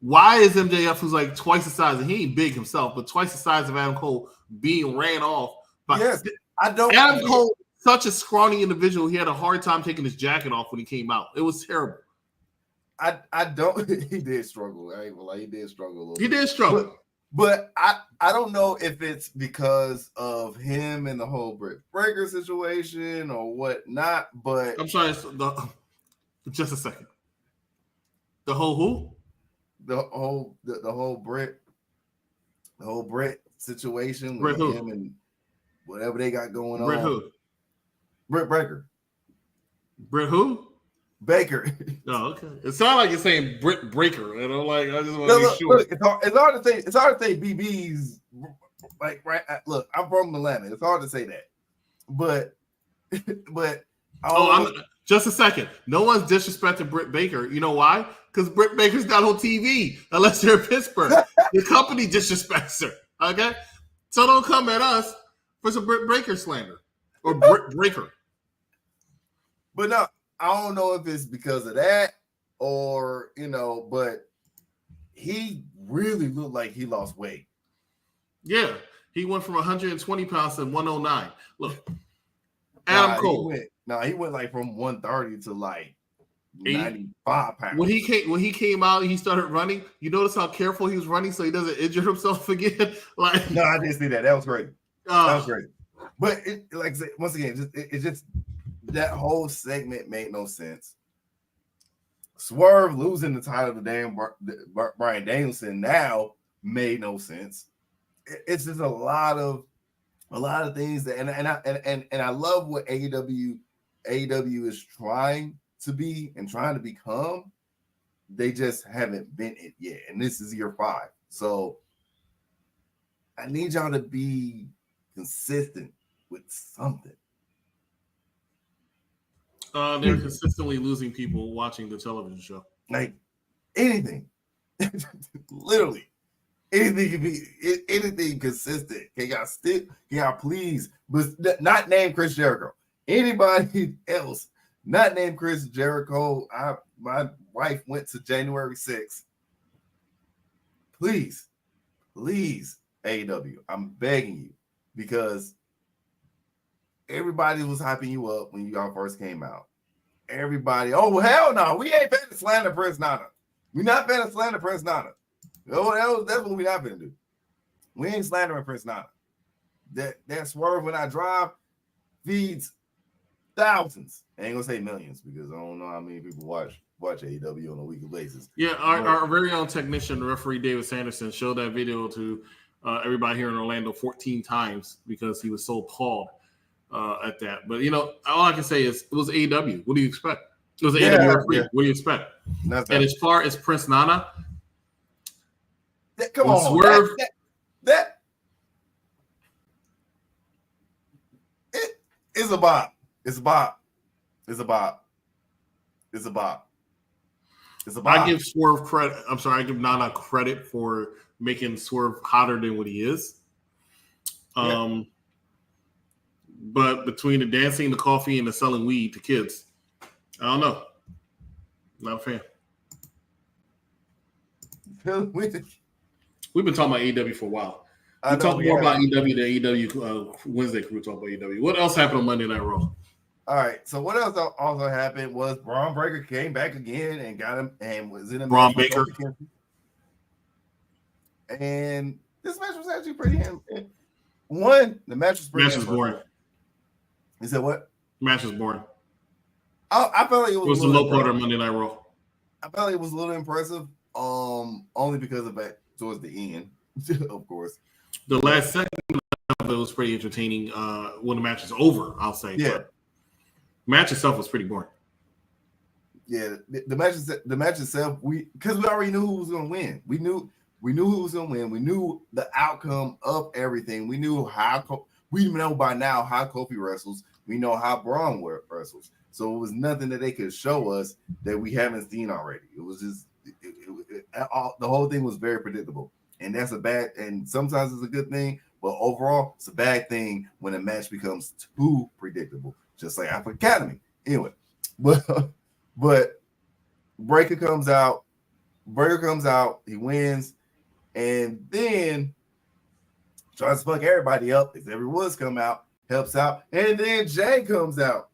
Why is MJF, who's like twice the size, and he ain't big himself, but twice the size of Adam Cole, being ran off by? Yes, I don't. Adam Cole, such a scrawny individual, he had a hard time taking his jacket off when he came out. It was terrible. I don't. He did struggle. I ain't gonna lie. He did struggle a little. He did struggle. But I don't know if it's because of him and the whole Britt Breaker situation or whatnot. But I'm sorry. Just a second. The whole who? The whole Britt situation with him and whatever they got going Britt on. Who? Britt Breaker. Britt who? Baker. Oh, okay. It sounds like you're saying Britt Breaker, and I'm like, I just want to be sure. Look, it's hard to say. It's hard to say BB's like right. Look, I'm from Atlanta. It's hard to say that, but just a second. No one's disrespecting Britt Baker. You know why? Because Britt Baker's not on TV unless you're in Pittsburgh. The company disrespects her. Okay, so don't come at us for some Britt Baker slander or Britt Breaker. But no. I don't know if it's because of that or, but he really looked like he lost weight. Yeah. He went from 120 pounds to 109. Look, Adam Cole. He went like from 130 to like 95 pounds. When he came out and he started running, you notice how careful he was running so he doesn't injure himself again? Like, no, I didn't see that. That was great. That was great. But like I said, once again, it's just that whole segment made no sense. Swerve losing the title to Bryan Danielson now made no sense. It's just a lot of things that, and I love what AEW is trying to be and trying to become. They just haven't been it yet, and this is year 5. So I need y'all to be consistent with something. They're consistently losing people watching the television show. Like anything, literally anything can be anything consistent. Can y'all please, but not name Chris Jericho. Anybody else not named Chris Jericho? My wife went to January 6th. Please, AEW, I'm begging you, because everybody was hyping you up when y'all first came out. Everybody, oh hell no, we ain't finna slander Prince Nana. We not finna slander Prince Nana. Oh, that's what we not finna do. We ain't slandering Prince Nana. That Swerve When I Drive feeds thousands. I ain't gonna say millions, because I don't know how many people watch AEW on a weekly basis. Yeah, our very own technician, referee David Sanderson, showed that video to everybody here in Orlando 14 times because he was so appalled at that. But, all I can say is it was AEW. What do you expect? It was AEW referee. Yeah. What do you expect? And as far as Prince Nana, come on. Swerve, it's a bop. It's a bop. It's a bop. It's a bop. It's a bop. I give Swerve credit. I'm sorry, I give Nana credit for making Swerve hotter than what he is. Yeah. But between the dancing, the coffee, and the selling weed to kids, I don't know. Not a fan. We've been talking about AEW for a while. We talked more about AEW than AEW Wednesday. We talk about AEW. What else happened on Monday Night Raw? All right. So what else also happened was Braun Breaker came back again and got him and was in a Braun Baker. And this match was actually pretty. The match was pretty. Match was boring. You said what? Match was boring. I felt like it was the low part of Monday Night Raw. I felt like it was a little impressive. Only because of that towards the end, of course. The last segment of it was pretty entertaining. When the match is over, I'll say. Yeah. But match itself was pretty boring. Yeah, the match itself, because we already knew who was going to win. We knew who was going to win. We knew the outcome of everything. We knew we know by now how Kofi wrestles. We know how Braun wrestles. So it was nothing that they could show us that we haven't seen already. It was just the whole thing was very predictable, and that's and sometimes it's a good thing, but overall it's a bad thing when a match becomes too predictable, just like Alpha Academy. Anyway, but Breaker comes out, he wins, and then tries to fuck everybody up. Xavier Woods come out, helps out, and then Jay comes out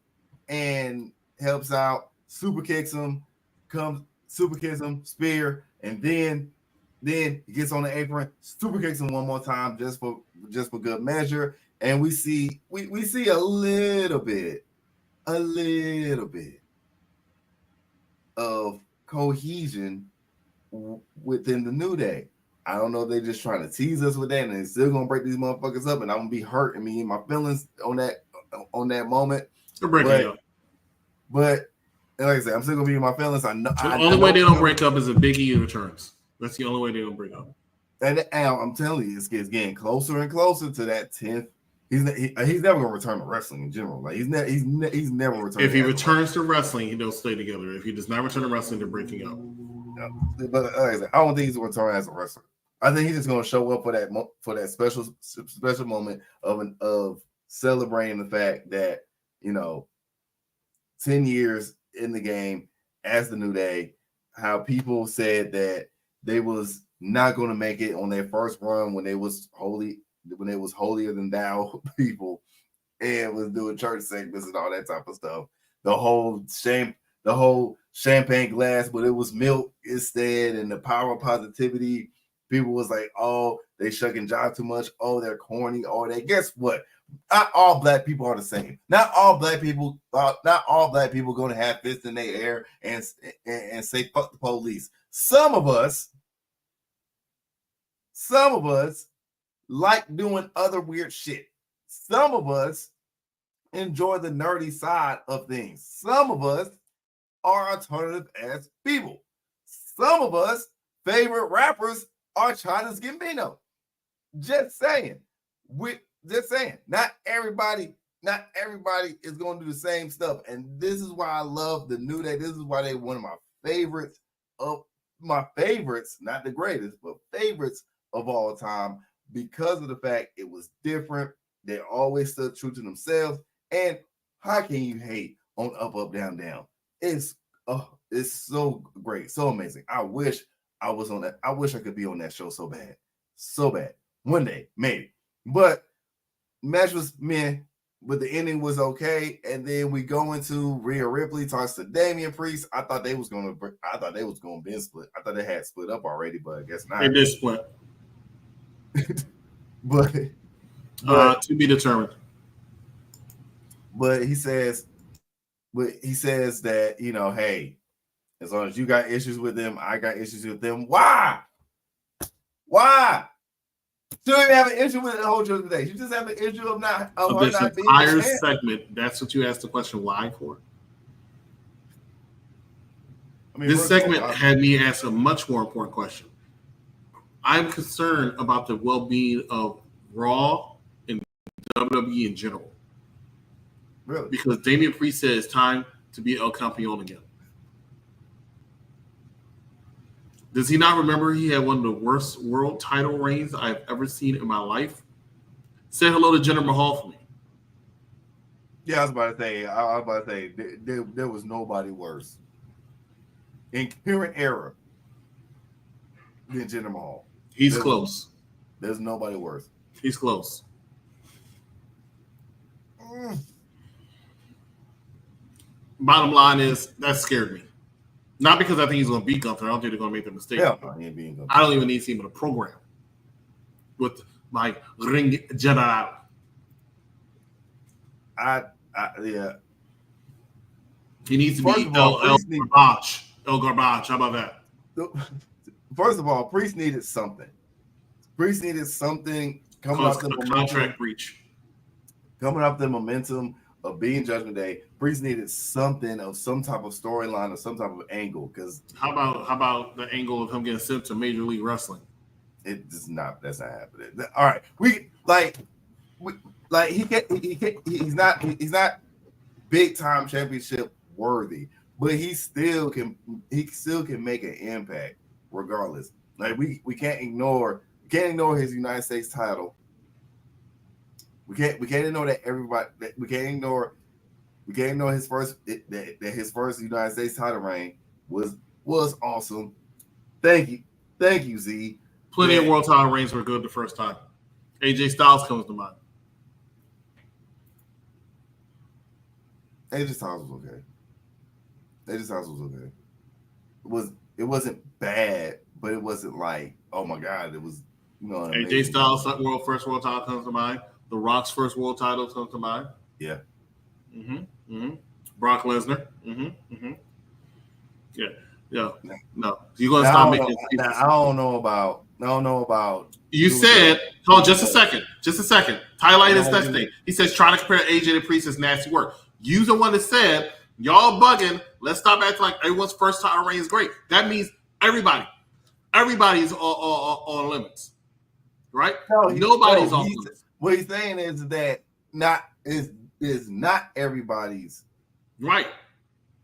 and helps out, super kicks him, spear, and then he gets on the apron, super kicks him one more time just for good measure, and we see a little bit of cohesion within the New Day. I don't know if they're just trying to tease us with that, and they're still gonna break these motherfuckers up, and I'm gonna be hurt and me and my feelings on that moment. They're breaking up. But like I said, I'm still gonna be in my feelings. I know the only way they don't break up is if Big E returns. That's the only way they don't break up. And I'm telling you, it's getting closer and closer to that 10th. He's never gonna return to wrestling in general. Like he's never returning. If he returns to wrestling, they'll stay together. If he does not return to wrestling, they're breaking up. Yeah. But like I said, I don't think he's gonna return as a wrestler. I think he's just gonna show up for that special moment of celebrating the fact that 10 years in the game as the New Day, how people said that they was not going to make it on their first run when they was holier than thou people and was doing church segments and all that type of stuff. The whole champagne glass, but it was milk instead, and the power of positivity. People was like, oh, they shuck and jive too much. Oh, they're corny. Oh, guess what? Not all black people are the same. Not all black people going to have fists in their air and say fuck the police. Some of us like doing other weird shit. Some of us enjoy the nerdy side of things. Some of us are alternative ass people. Some of us favorite rappers are Childish Gambino. Just saying. Not everybody is going to do the same stuff. And this is why I love the New Day. This is why they're one of my favorites, not the greatest, but favorites of all time, because of the fact it was different. They always stood true to themselves. And how can you hate on Up, Up, Down, Down? It's so great, so amazing. I wish I was on that. I wish I could be on that show so bad. One day, maybe. But match was meh, but the ending was okay. And then we go into Rhea Ripley talks to Damian Priest. I thought they was gonna be split. I thought they had split up already, but I guess not. They did split. but to be determined. But he says that, hey, as long as you got issues with them, I got issues with them. Why? You don't even have an issue with the whole joke today. You just have an issue of not this entire segment. That's what you asked the question why for. This segment had me ask a much more important question. I'm concerned about the well-being of Raw and WWE in general. Really? Because Damian Priest said it's time to be El Campeon again. Does he not remember he had one of the worst world title reigns I've ever seen in my life? Say hello to Jinder Mahal for me. Yeah, I was about to say there was nobody worse in current era than Jinder Mahal. He's close. There's nobody worse. He's close. Bottom line is that scared me. Not because I think he's going to beat Gunther. I don't think they're going to make the mistake. Yeah, he ain't beating Gunther. I don't even need to see him in a program with my ring general. Yeah. He needs to be El Garbage. El Garbage. How about that? First of all, Priest needed something. Coming off the contract breach. Coming off the momentum of being Judgment Day, Priest needed something of some type of storyline or some type of angle. Because how about the angle of him getting sent to Major League Wrestling? That's not happening. All right, he's not big time championship worthy, but he still can make an impact regardless. Like we can't ignore his United States title. We can't ignore that everybody. We can't ignore his first United States title reign was awesome. Thank you, Z. Plenty of world title reigns were good the first time. AJ Styles comes to mind. AJ Styles was okay. It wasn't bad, but it wasn't like, oh my god, it was, AJ Styles first world title comes to mind. The Rock's first world title comes to mind. Yeah. Brock Lesnar. Yeah. No. You're gonna stop making excuses. I don't know about. You said, hold on, just a second. Highlight this next thing. He says trying to compare AJ to Priest is nasty work. You the one that said y'all bugging. Let's stop acting like everyone's first title reign is great. That means everybody is on limits, right? Nobody's on limits. What he's saying is that not everybody's right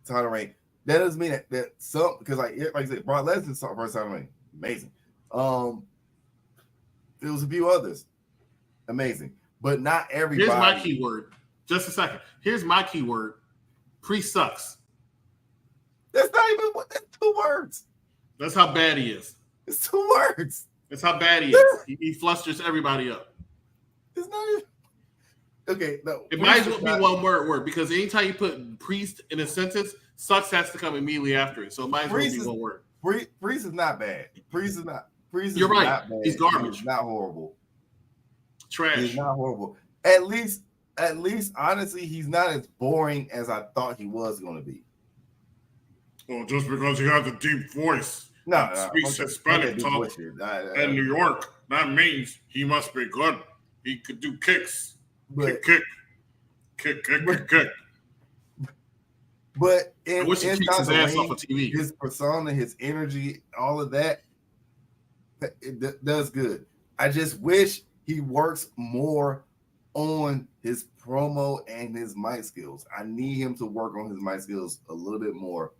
title reign. That doesn't mean that some, because like I said, Brock Lesnar's first title reign, amazing. There was a few others, amazing, but not everybody. Here's my keyword. Just a second. Here's my keyword. Priest sucks. That's not even that's 2 words. That's how bad he is. It's 2 words. That's how bad he is. He flusters everybody up. It's not even okay. No, it might as well be one word because anytime you put Priest in a sentence, sucks has to come immediately after it. So it might as well be one word. Priest is not bad. Priest is not. You're right. Not bad. He's garbage. He's not horrible. Trash. He's not horrible. at least, honestly, he's not as boring as I thought he was going to be. Well, just because he has a deep voice, No, speaks Hispanic talk in New York, that means he must be good. He could do kicks, kick. But I wish he kicks his ass off of TV. His persona, his energy, all of that, it does good. I just wish he works more on his promo and his mic skills. I need him to work on his mic skills a little bit more.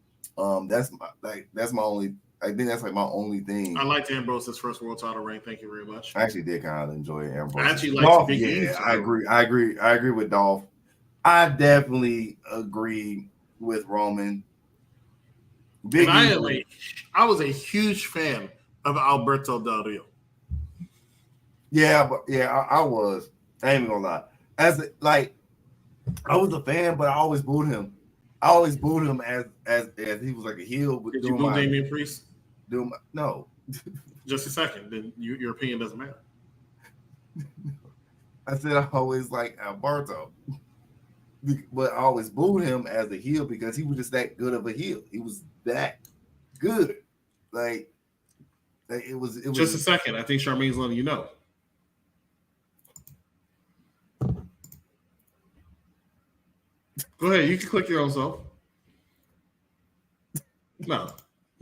That's my only. I think that's like my only thing. I liked Ambrose's first world title reign. Thank you very much. I actually did kind of enjoy Ambrose. I actually liked Big E. I agree with Dolph. I definitely agree with Roman. I was a huge fan of Alberto Del Rio. Yeah, but I was. I ain't even gonna lie. I was a fan, but I always booed him. I always booed him as he was like a heel. Did you boo Damian Priest? No. Just a second. Then your opinion doesn't matter. I said I always like Alberto, but I always booed him as a heel because he was just that good of a heel. He was that good. Like it was. Just a second. I think Charmaine's letting you know. Go ahead. You can click your own self.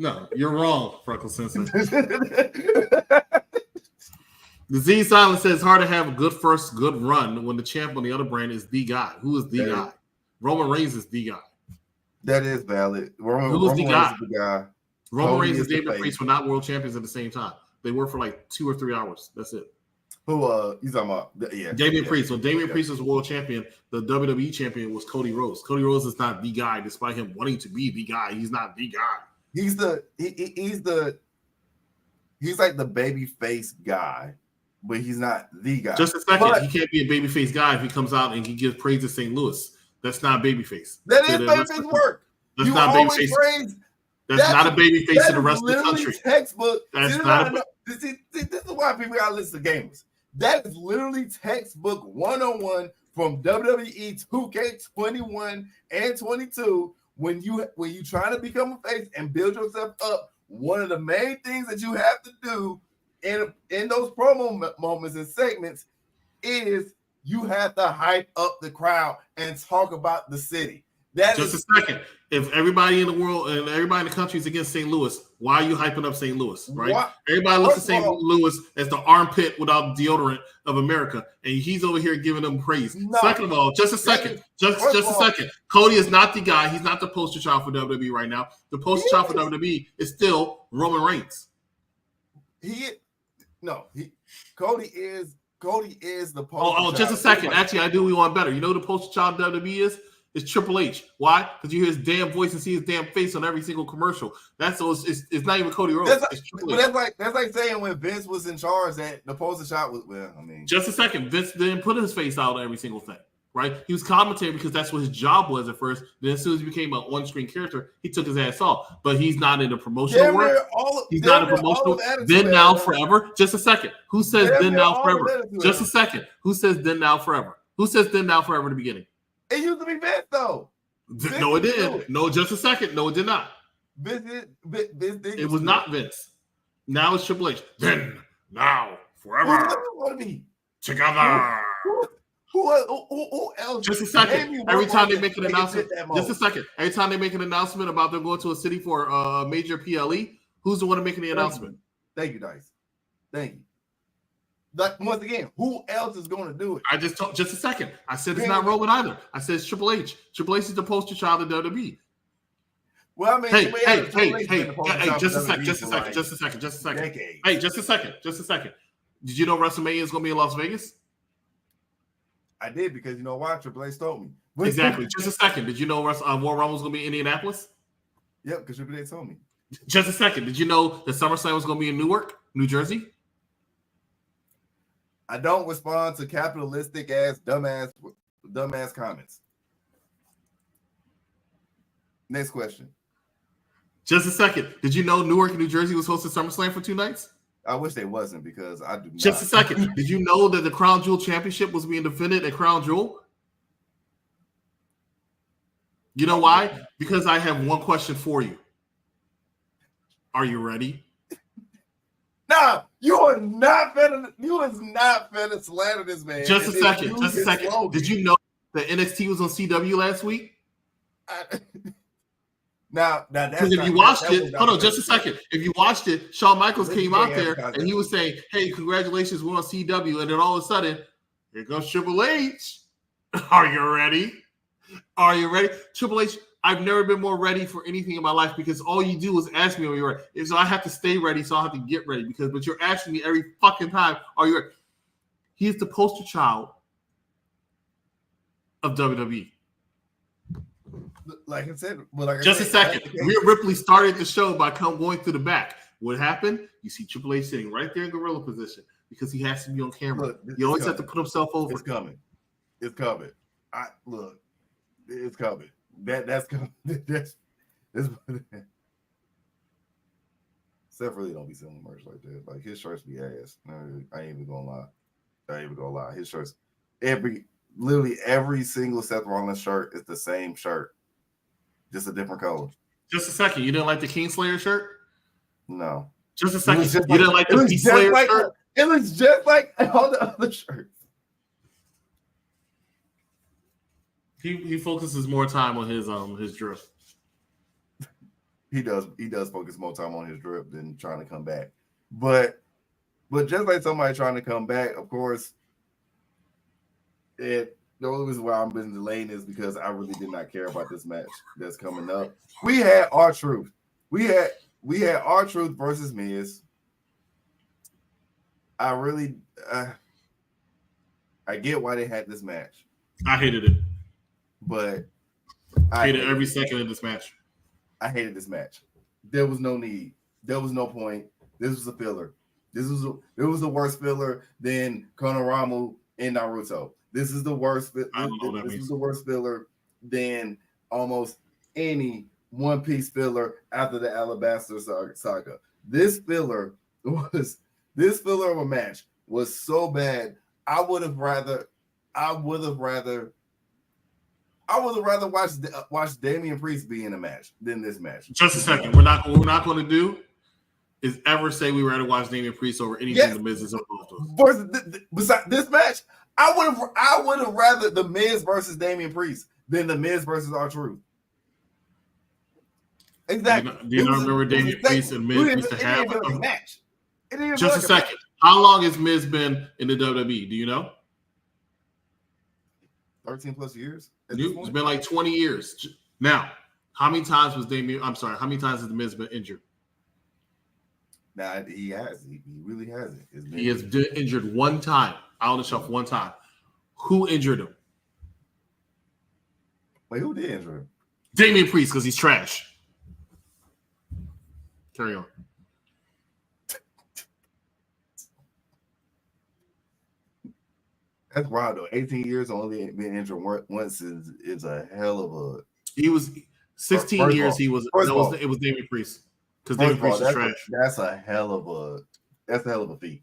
No, you're wrong, Freckles Sensei. The Z Silence says hard to have a good run when the champ on the other brand is the guy. Who is the guy? Roman Reigns is the guy. That is valid. Who is the guy? Roman Reigns and David Priest Priest were not world champions at the same time. They worked for like 2 or 3 hours. That's it. Who you talking about? Yeah, Damian Priest. When Damian Priest was world champion, the WWE champion was Cody Rhodes. Cody Rhodes is not the guy, despite him wanting to be the guy. He's not the guy. He's like the baby face guy, but he's not the guy. Just a second, he can't be a babyface guy if he comes out and he gives praise to St. Louis. That's not babyface. That is babyface work. That's not babyface. That's not a babyface to the rest of the country. Textbook. That's not. This is why people gotta listen to gamers. That is literally textbook 101 from WWE 2K21 and 22. When you trying to become a face and build yourself up, one of the main things that you have to do in those promo moments and segments is you have to hype up the crowd and talk about the city. Just a second. If everybody in the world and everybody in the country is against St. Louis, why are you hyping up St. Louis? Right? What? Everybody looks at St. Louis as the armpit without deodorant of America, and he's over here giving them praise. No. Second of all, just a second. Just a second. Cody is not the guy. He's not the poster child for WWE right now. The poster child for WWE is still Roman Reigns. Cody is the poster child. Just a second. Actually, I do we want better. You know who the poster child of WWE is? It's Triple H. Why? Because you hear his damn voice and see his damn face on every single commercial. It's not even Cody Rhodes. That's like saying when Vince was in charge that the poster child was. Well, I mean, just a second. Vince didn't put his face out on every single thing, right? He was commentating because that's what his job was at first. Then as soon as he became an on-screen character, he took his ass off. But he's not in the promotional work. He's not in promotional. Then now forever. Just a second. Who says then now forever? Just a second. Who says then now forever? Who says then now forever at the beginning? It used to be Vince, though. No, it didn't. No, just a second. No, it did not. It was not Vince. Now it's Triple H. Then, now, forever. Together. Who else? Just a second. Every time they make an announcement, just a second. Every time they make an announcement about them going to a city for a major PLE, who's the one making the announcement? Thank you, Dice. Thank you. Like, once again, who else is going to do it? I just told just a second. I said it's not Roman either. I said it's Triple H. Triple H is the poster child of WWE. Well, I mean, hey, just a second. Hey, just a second. Did you know WrestleMania is going to be in Las Vegas? I did because you know why? Triple H told me. Exactly. Just a second. Did you know Royal Rumble was going to be in Indianapolis? Yep, because Triple H told me. Just a second. Did you know that SummerSlam was going to be in Newark, New Jersey? I don't respond to capitalistic ass dumbass comments. Next question. Just a second. Did you know Newark, New Jersey was hosting SummerSlam for 2 nights? I wish they wasn't because I do. Just a second. Did you know that the Crown Jewel Championship was being defended at Crown Jewel? You know why? Because I have one question for you. Are you ready? Nah, you are not finna slander this man. Just a second. Did you know that NXT was on CW last week? Now that's because if you watched it, hold on, just a second. If you watched it, Shawn Michaels came out there and he was saying, "Hey, congratulations, we're on CW," and then all of a sudden, here goes Triple H. Are you ready? Are you ready? Triple H, I've never been more ready for anything in my life because all you do is ask me, are you ready? So I have to stay ready, so I have to get ready but you're asking me every fucking time, are you ready? He's the poster child of WWE. Like I said, just a second. Rhea Ripley started the show by going through the back. What happened? You see Triple H sitting right there in gorilla position because he has to be on camera. Look, he always has to put himself over. It's coming. It's coming. It's coming. That's coming. That's Seth really don't be selling merch like that. Like his shirts be ass. I ain't even gonna lie. His shirts, literally every single Seth Rollins shirt is the same shirt, just a different color. Just a second. You didn't like the Kingslayer shirt? No. Just a second. You didn't like the Slayer shirt? It looks just like all the other shirts. He focuses more time on his drip. He does focus more time on his drip than trying to come back. But just like somebody trying to come back, of course, the only reason why I'm been delaying is because I really did not care about this match that's coming up. We had R-Truth. We had R-Truth versus Miz. I really I get why they had this match. I hated it. But I hated every second of this match. I hated this match. There was no need. There was no point. This was a filler. It was the worst filler than Konoramu and Naruto. This is the worst. This is the worst filler than almost any One Piece filler after the Alabaster saga. This filler of a match was so bad. I would have rather watch Damian Priest be in a match than this match. Just a second. What we're not going to do is ever say we rather watch Damian Priest over anything the Miz is involved with. Besides this match, I would have rather the Miz versus Damian Priest than the Miz versus R-Truth. Exactly. Do you not remember Damian Priest and Miz used to have a match? Just a second. How long has Miz been in the WWE? Do you know? 13 plus years. It's been like 20 years. Now, how many times has the Miz been injured? Nah, he has. He really hasn't. He has been injured one time. Out on the shelf one time. Who injured him? Wait, who did injure him? Damian Priest, because he's trash. Carry on. That's wild though. 18 years only been injured once is a hell of a. He was 16 years. It was Damian Priest because Damian Priest is trash. That's a hell of a feat.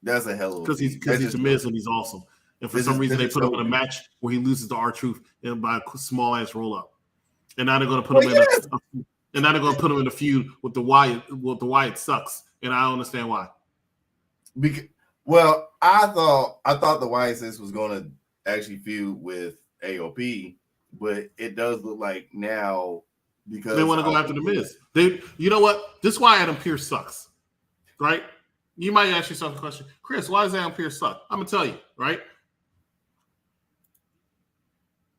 That's a hell of a feat. Because he's a Miz and he's awesome. And for some reason they put him in a match where he loses to R-Truth and by a small ass roll up. And now they're going to put him in a feud with the Wyatt sucks. And I don't understand why. Well, I thought the YSS was going to actually feud with AOP, but it does look like now because they want to go after the Miz. You know what? This why Adam Pearce sucks, right? You might ask yourself a question, Chris. Why does Adam Pearce suck? I'm gonna tell you, right?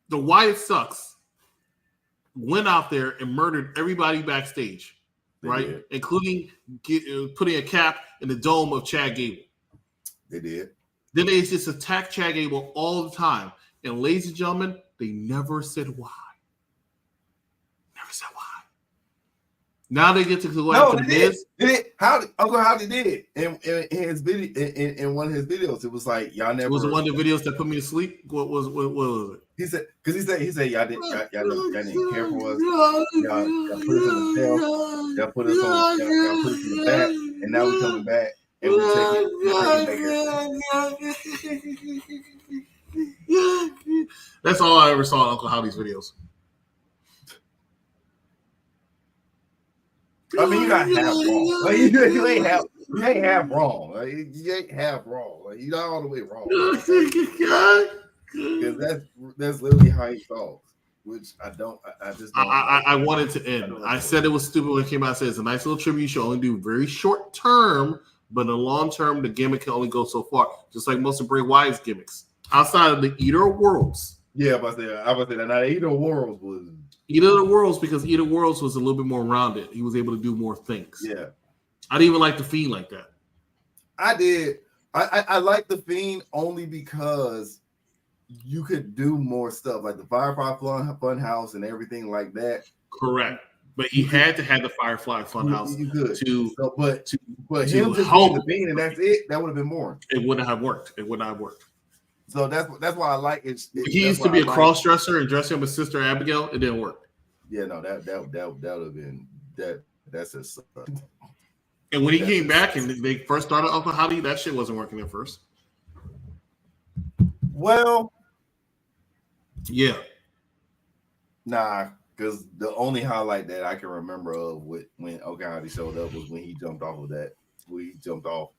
The Wyatt sucks went out there and murdered everybody backstage, right? Including putting a cap in the dome of Chad Gable. They did. Then they just attack Chad Gable all the time. And ladies and gentlemen, they never said why. Never said why. Now they get to go after the Miz. How they did in his video in one of his videos. It was like y'all never. It was one of the videos that put me to sleep. What was it? He said y'all didn't care for us. Y'all put us in the shelf. Y'all put us in the back, and now we're coming back. and we take it. That's all I ever saw in Uncle Howdy's videos. I mean, you're not half wrong. Like, you ain't half wrong. Like, you ain't half wrong. Like, you're not all the way wrong. Because that's literally how he talks, which I just don't. I wanted to end. I said it was stupid when it came out. I said it's a nice little tribute. You should only do very short term, but in the long term, the gimmick can only go so far. Just like most of Bray Wyatt's gimmicks. Outside of the Eater of Worlds. Yeah, I was say that. Now, the Eater of Worlds was Eater of Worlds because Eater of Worlds was a little bit more rounded. He was able to do more things. Yeah. I didn't even like the Fiend like that. I did. I like the Fiend only because you could do more stuff like the Firefly Fun House and everything like that. Correct. But he had to have the Firefly Funhouse but him just being the Fiend and that's it. That would have been more. It wouldn't have worked. So that's why I like it. He used to be a cross dresser and dressing up his sister Abigail. It didn't work. Yeah, no, that would have been that. That's his son. And when he came back and they first started Uncle Howdy, that shit wasn't working at first. Well, yeah, nah, because the only highlight that I can remember of when Uncle Howdy showed up was when he jumped off of that. When he jumped off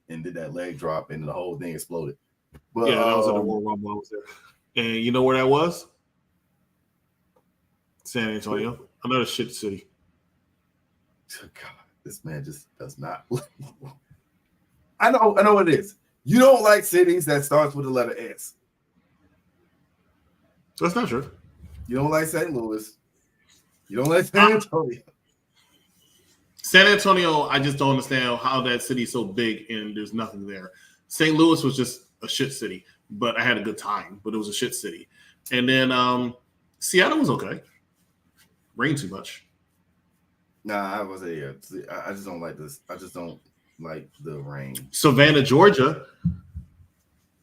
and did that leg drop, and the whole thing exploded. But yeah, that was at the Royal Rumble. I was there. And you know where that was? San Antonio, another shit city. God, this man just does not. I know what it is. You don't like cities that starts with the letter S. That's not true. You don't like St. Louis. You don't like San Antonio. San Antonio, I just don't understand how that city's so big and there's nothing there. St. Louis was just a shit city, but I had a good time, but it was a shit city. And then Seattle was okay. Rained too much. Nah, I was I just don't like this. I just don't like the rain. Savannah, Georgia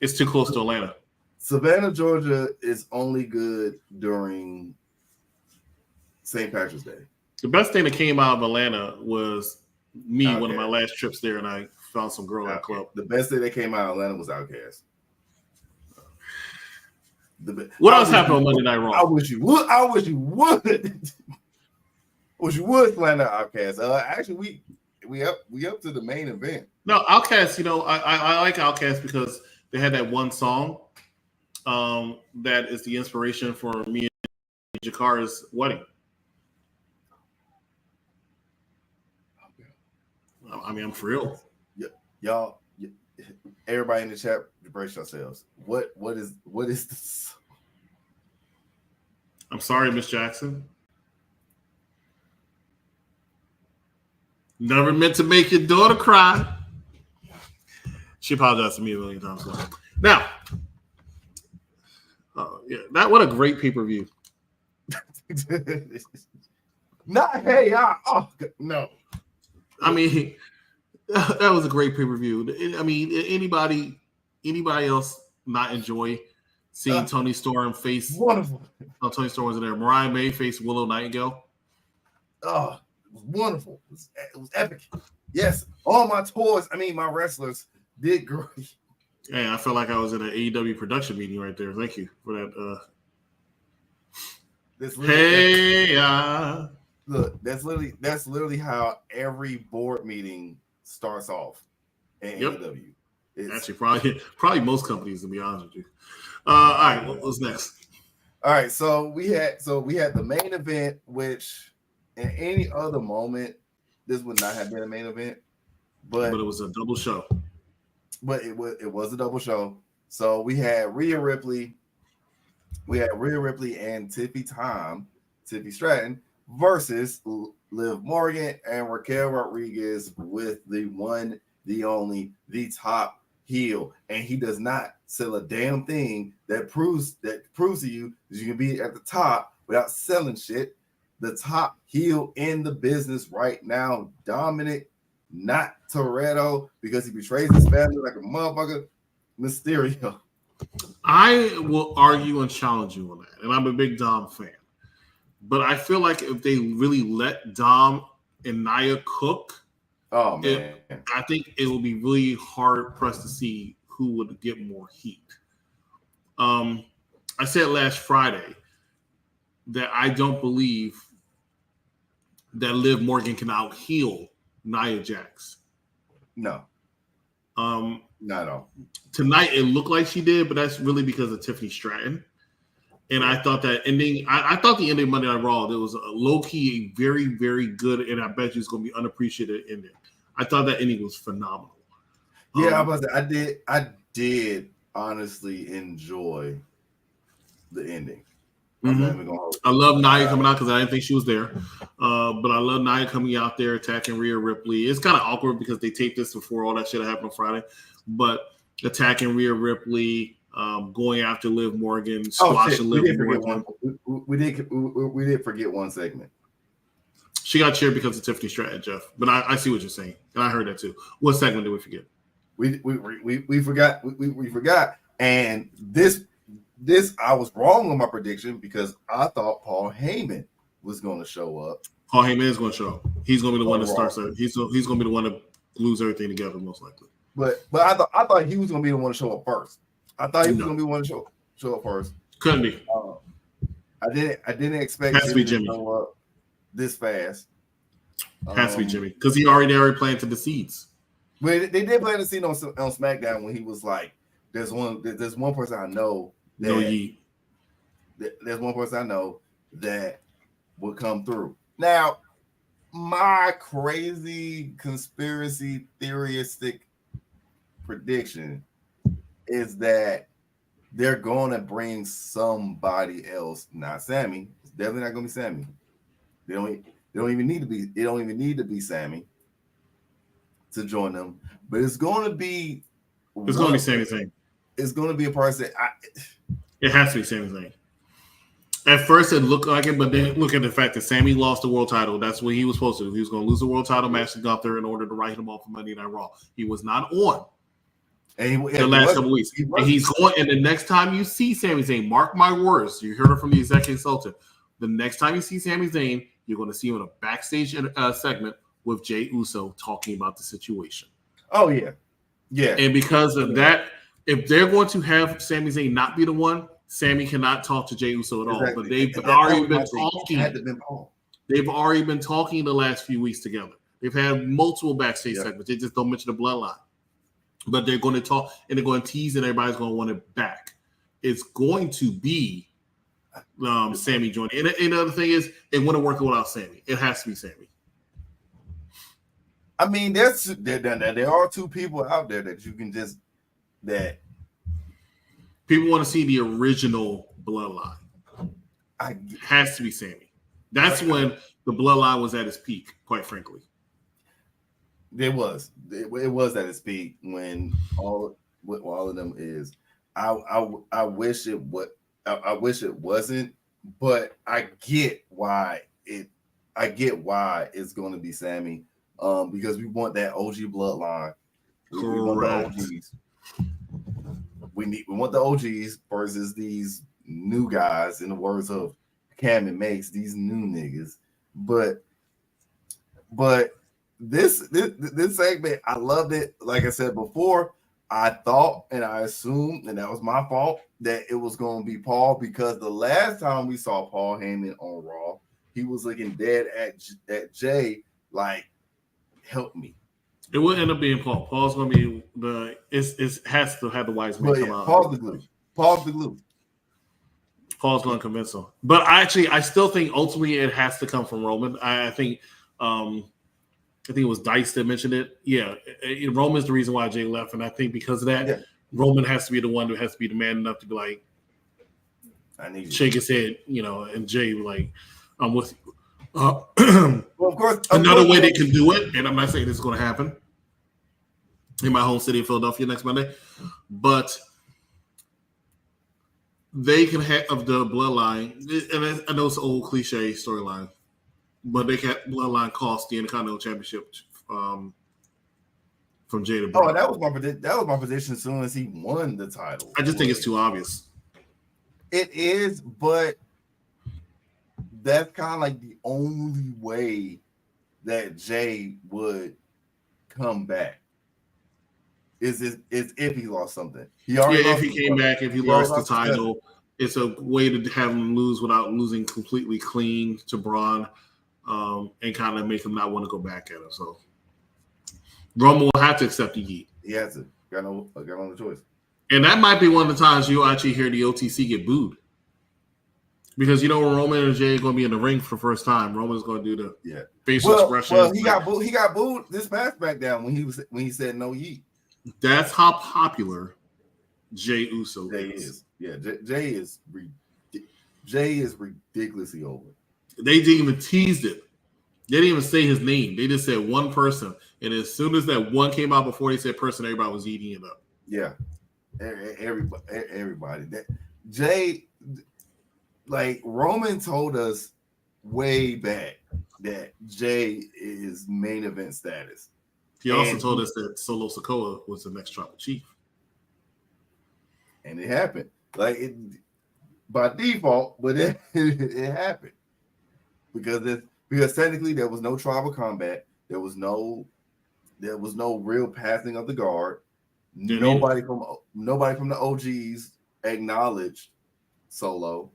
is too close to Atlanta. Savannah, Georgia is only good during St. Patrick's Day. The best thing that came out of Atlanta was me, Outcast. one of my last trips there, and I found some girl at a club. The best thing that came out of Atlanta was Outkast. What else happened on Monday Night Raw? I wish you would. I wish you would plan out Outkast. Actually, we up to the main event. No, Outkast. You know, I like Outkast because they had that one song that is the inspiration for me and Jakara's wedding. I mean, I'm for real. Y'all, everybody in the chat, brace yourselves. What is this? I'm sorry, Miss Jackson. Never meant to make your daughter cry. She apologized to me a million times. Now, what a great pay-per-view. No. I mean, that was a great pay-per-view. I mean, anybody else not enjoy seeing Tony Storm face? Wonderful. Oh, Tony Storm was in there. Mariah May face Willow Nightingale. Oh, it was wonderful. It was epic. Yes, all my my wrestlers did great. Hey, I felt like I was in an AEW production meeting right there. Thank you for that. Look, that's literally how every board meeting starts off in AEW. Actually, probably most companies, to be honest with you. All right, what's next? All right, so we had the main event, which in any other moment this would not have been a main event, but it was a double show. But it was a double show. So we had Rhea Ripley and Tiffy Stratton versus Liv Morgan and Raquel Rodriguez with the one, the only, the top heel. And he does not sell a damn thing that proves to you that you can be at the top without selling shit. The top heel in the business right now, Dominic, not Toretto, because he betrays his family like a motherfucker, Mysterio. I will argue and challenge you on that, and I'm a big Dom fan. But I feel like if they really let Dom and Nia cook, Oh man, I think it will be really hard pressed to see who would get more heat. I said last Friday that I don't believe that Liv Morgan can out heel Nia Jax. no, Um, not at all. Tonight it looked like she did, but that's really because of Tiffany Stratton. And I thought that ending, I thought the ending of Monday Night Raw, there was a low key, very, very good, and I bet you it's going to be unappreciated ending. I thought that ending was phenomenal. Yeah, I did honestly enjoy the ending. I'm not even gonna I love Nia coming out because I didn't think she was there. But I love Nia coming out there attacking Rhea Ripley. It's kind of awkward because they taped this before all that shit happened on Friday. But attacking Rhea Ripley, going after Liv Morgan, squashing Liv Morgan. We did forget one segment. She got cheered because of Tiffany Stratton, Jeff. But I see what you're saying, and I heard that too. What segment did we forget? We forgot. We forgot. And this I was wrong on my prediction because I thought Paul Heyman was going to show up. Paul Heyman is going to show up. He's going to be the one that starts it. He's going to be the one to glues everything together, most likely. But I thought he was going to be the one to show up first. I thought he was going to be the one to show up first. Couldn't be. I didn't expect Has to be Jimmy. To show up this fast. Has to be Jimmy because he already planted the seeds. But they did plant the seed on SmackDown when he was like, "There's one person I know." There's one person I know that would come through. Now, my crazy conspiracy theoristic prediction is that they're going to bring somebody else, not Sammy. It's definitely not going to be Sammy. They don't even need to be. It don't even need to be Sammy to join them. But it's going to be. It's going to be Sami Zayn. It's going to be a person. It has to be Sami Zayn. At first, it looked like it, but then look at the fact that Sammy lost the world title. That's what he was supposed to do. He was going to lose the world title match to Gunther in order to write him off for Monday Night Raw. He was not on the last couple weeks. And he's going. And the next time you see Sami Zayn, mark my words, you heard it from the executive consultant. The next time you see Sami Zayn, you're going to see him in a backstage segment with Jey Uso talking about the situation. Oh yeah, yeah. And because of that, if they're going to have Sami Zayn not be the one, Sammy cannot talk to Jey Uso at all. But they've already been talking. They've already been talking the last few weeks together. They've had multiple backstage segments. They just don't mention the bloodline. But they're going to talk and they're going to tease, and everybody's going to want it back. It's going to be Sammy joining. And the other thing is, it wouldn't work without Sammy. It has to be Sammy. I mean, there are two people out there that you can just that people want to see the original bloodline. It has to be Sammy. That's when the bloodline was at its peak, quite frankly. It was at its peak when all of them is. I wish it would. I wish it wasn't, but I get why it's going to be Sammy. Because we want that OG bloodline. We want the OGs. We want the OGs versus these new guys, in the words of Cam and Mace, these new niggas. But this segment, I loved it. Like I said before, I thought and I assumed, and that was my fault, that it was going to be Paul, because the last time we saw Paul Heyman on Raw, he was looking dead at Jay like, help me. It will end up being Paul. Paul's going to be it has to have the wise man come out. Paul's the glue. Paul's going to convince him. But I still think ultimately it has to come from Roman. I think it was Dice that mentioned it. Yeah, Roman's the reason why Jay left, and I think because of that, Roman has to be the one who has to be the man enough to be like, I need you. Shake his head, and Jay like, I'm with you. Well, of course, another way they can do it, and I'm not saying this is going to happen in my home city of Philadelphia next Monday, but they can have the bloodline, and I know it's an old cliche storyline, but they can bloodline cost the Intercontinental Championship from Jay to Brock. Oh, that was my position as soon as he won the title. I just think it's too obvious. It is, but that's kind of like the only way that Jay would come back is if he lost something. He already if he came back, if he lost the title, it's a way to have him lose without losing completely clean to Braun, and kind of make him not want to go back at him. So Roman will have to accept the Yeet. He has to. Got no choice. And that might be one of the times you'll actually hear the OTC get booed. Because when Roman and Jay are going to be in the ring for the first time, Roman's going to do the facial expression. Well, he got booed this match back down when he said no Yeet. That's how popular Jay Uso is. Yeah, Jay is ridiculously over. They didn't even tease it. They didn't even say his name. They just said one person. And as soon as that one came out before they said person, everybody was eating it up. Yeah. Everybody. That Jay, like Roman told us way back that Jay is main event status. He also told us that Solo Sikoa was the next tribal chief. And it happened. Like it by default, but it happened. Because technically there was no tribal combat. There was no real passing of the guard. Nobody from the OGs acknowledged Solo.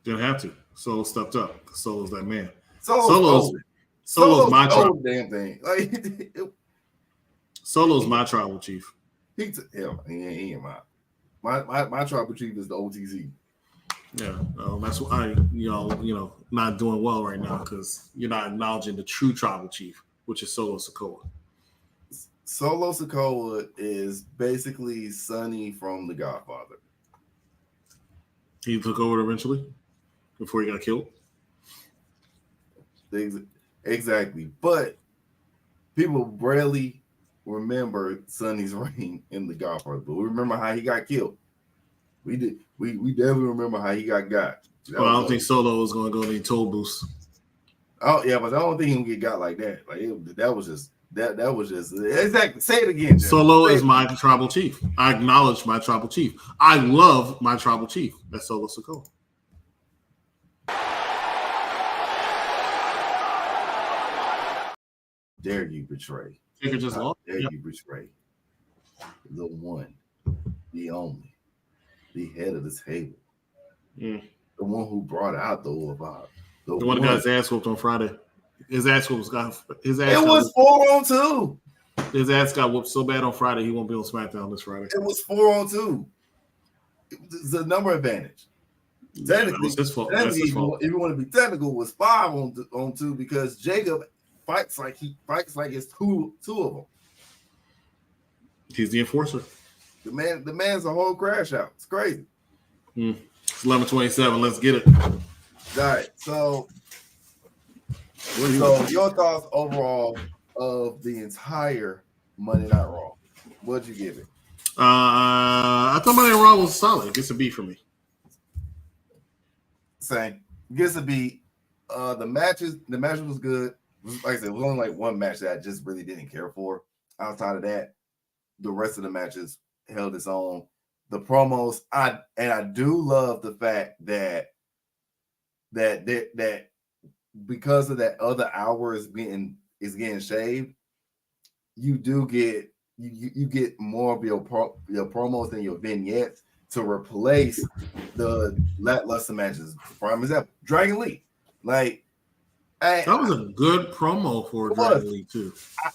Didn't have to. Solo stepped up. Solo's that man. Solo's my tribal damn thing. Like Solo's my tribal chief. He ain't my tribal chief is the OTC. Yeah, that's why not doing well right now because you're not acknowledging the true tribal chief, which is Solo Sikoa. Solo Sikoa is basically Sonny from The Godfather. He took over eventually before he got killed. Exactly, but people rarely remember Sonny's reign in The Godfather, but we remember how he got killed. We did. We definitely remember how he got. Well, I don't think Solo was going to go any toll boost. Oh yeah, but I don't think he would get got like that. Like that was just exactly. Say it again. Jim. Solo is my tribal chief. I acknowledge my tribal chief. I love my tribal chief. That's Solo Sikoa. Dare you betray? Dare you betray the one, the only, the head of the table, the one who brought out the Uruguay, the one that got his ass whooped on Friday. His ass whooped. It was 4-on-2. His ass got whooped so bad on Friday he won't be on SmackDown this Friday. It was 4-on-2. It's a number advantage. Technically, his fault. If you want to be technical, it was 5-on-2 because Jacob fights like it's two of them. He's the enforcer. The man's a whole crash out. It's crazy. It's 11:27. Let's get it. All right. So your thoughts overall of the entire Monday Night Raw? What'd you give it? I thought Monday Night Raw was solid. It gets a B for me. Same. Gets a B. The match was good. Like I said, it was only like one match that I just really didn't care for. Outside of that, the rest of the matches held its own. The promos, I do love the fact that because of that other hour is getting shaved, you do get you get more of your promos than your vignettes to replace the lackluster matches. Prime example, Dragon Lee, that was a good promo for Dragon Lee too.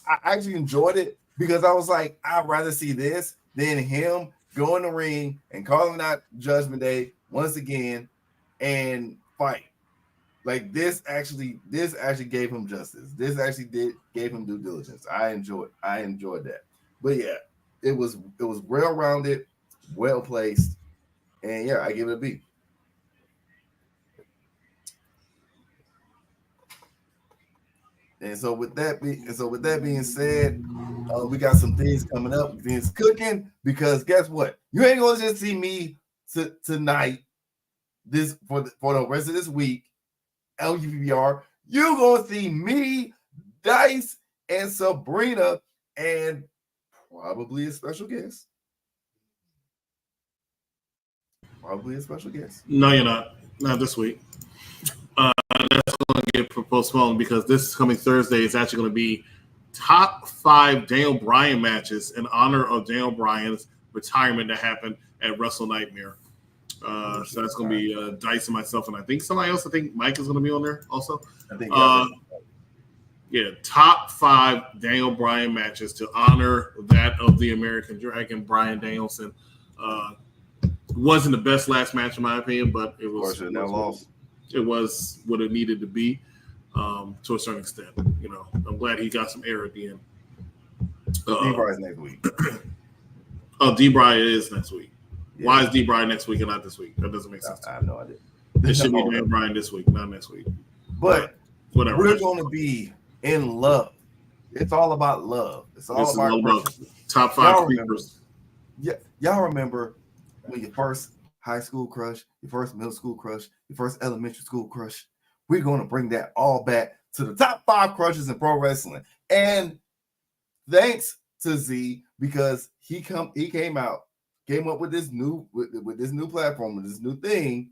I actually enjoyed it because I was like, I'd rather see this than him go in the ring and calling out Judgment Day once again and fight. Like this actually gave him justice. This actually gave him due diligence. I enjoyed that. But yeah, it was well rounded, well placed, and yeah, I give it a B. And so with that being said, we got some things coming up. Things cooking because guess what? You ain't gonna just see me tonight. This for the rest of this week. LUVR, you gonna see me, Dice, and Sabrina, and probably a special guest. No, you're not. Not this week. That's going to get postponed because this coming Thursday is actually going to be top 5 Daniel Bryan matches in honor of Daniel Bryan's retirement that happened at Wrestle Nightmare. So that's going to be Dice and myself, and I think somebody else. I think Mike is going to be on there also. I think top 5 Daniel Bryan matches to honor that of the American Dragon, Bryan Danielson. Wasn't the best last match in my opinion, but it was. It was what it needed to be to a certain extent. You know, I'm glad he got some air at the end. D-Bry is next week. D-Bry is next week. Yeah. Why is D-Bry next week and not this week? That doesn't make sense. I have no idea. It should be Daniel Bryan this week, not next week. But whatever. We're going to be in love. It's all about love. It's all about top 5 creepers. Yeah, y'all remember when your first high school crush, your first middle school crush, your first elementary school crush? We're going to bring that all back to the top 5 crushes in pro wrestling. And thanks to Z, because he came up with this new platform, with this new thing,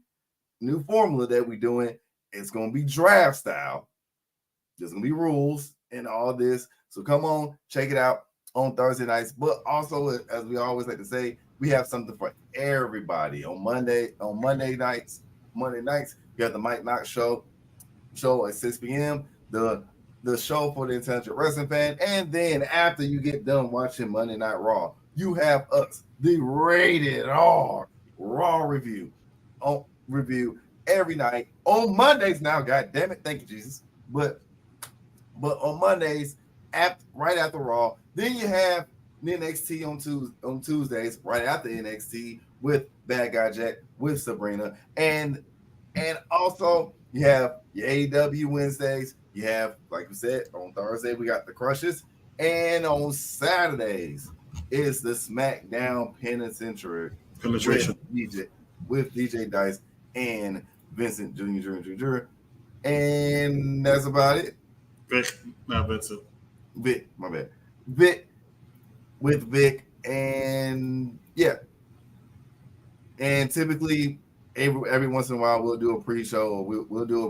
new formula that we're doing. It's going to be draft style. There's going to be rules and all this. So come on, check it out on Thursday nights. But also, as we always like to say, we have something for everybody on Monday nights. We have the Mike Knox show at 6 p.m. The show for the intelligent wrestling fan. And then after you get done watching Monday Night Raw, you have us, the Rated R Raw review every night on Mondays now. God damn it, thank you, Jesus. But on Mondays, right after Raw, then you have NXT on Tuesdays, right after NXT with Bad Guy Jack, with Sabrina, and also you have your AEW Wednesdays. You have, like we said, on Thursday we got the Crushes, and on Saturdays is the SmackDown Penitentiary with DJ Dice and Vincent Jr. And that's about it. Vic, not Vincent. Vic, my bad. Vic with Vic, and yeah. And typically, every once in a while, we'll do a pre-show, or we'll do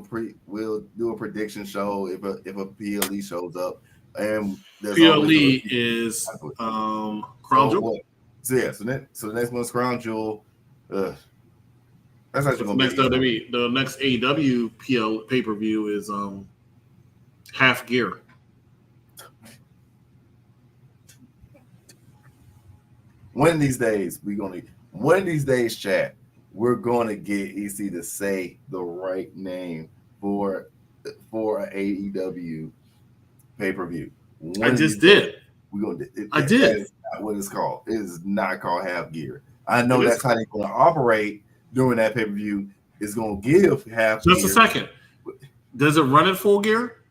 a prediction show if a PLE shows up. And PLE is Crown Jewel. So yeah, so the next one's Crown Jewel. That's actually going to be the next AEW pay-per-view is Half Gear. One of these days, chat, we're gonna get EC to say the right name for an AEW pay-per-view. I just did. I did. That is not what it's called. It is not called Half Gear. I know that's how they're going to operate during that pay-per-view. It's going to give Half Gear. Just a second. Does it run in Full Gear?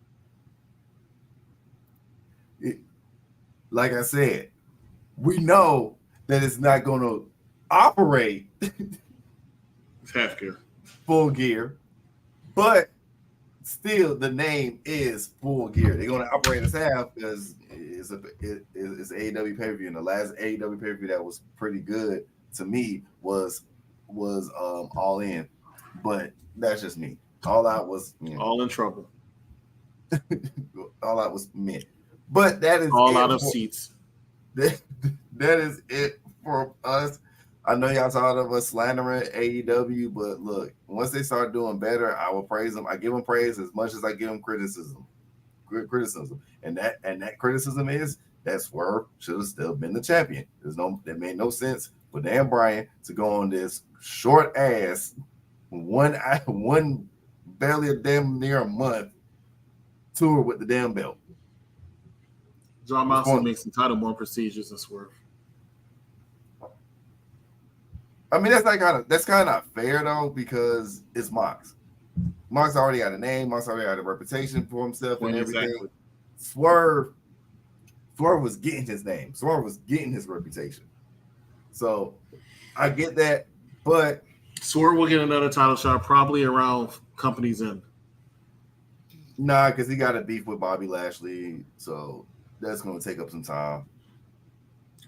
Like I said, we know that it's not going to operate Half Gear, Full Gear, but still the name is Full Gear. They're going to operate as half because it's AEW pay-per-view, and the last AEW pay-per-view that was pretty good to me was All In, but that's just me. All Out was All in Trouble. All Out was me, but that is all out of seats. That is it for us. I know y'all tired of us slandering AEW, but look, once they start doing better, I will praise them. I give them praise as much as I give them criticism. And that criticism is that Swerve should have still been the champion. That made no sense for Dan Bryan to go on this short ass one barely a damn near a month tour with the damn belt. John Moxley makes the title more prestigious than Swerve. I mean, that's kind of fair though, because it's Mox. Mox already got a name. Mox already got a reputation for himself and everything. Exactly. Swerve was getting his name. Swerve was getting his reputation. So I get that, but Swerve will get another title shot probably around Company's End. Nah, because he got a beef with Bobby Lashley, so that's going to take up some time.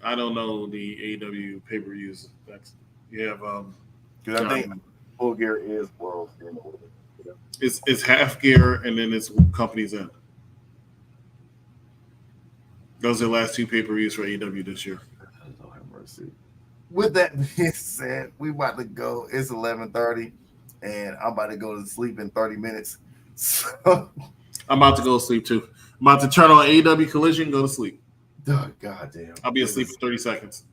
I don't know the AEW pay-per-views. You have because I think Full Gear is World. It's Half Gear and then it's Company's End. Those are the last two pay-per-views for AEW this year. Lord have mercy. With that being said, we about to go. It's 11:30, and I'm about to go to sleep in 30 minutes. So, I'm about to go to sleep too. I'm about to turn on AEW Collision and go to sleep. oh, goddamn. I'll be asleep in 30 seconds.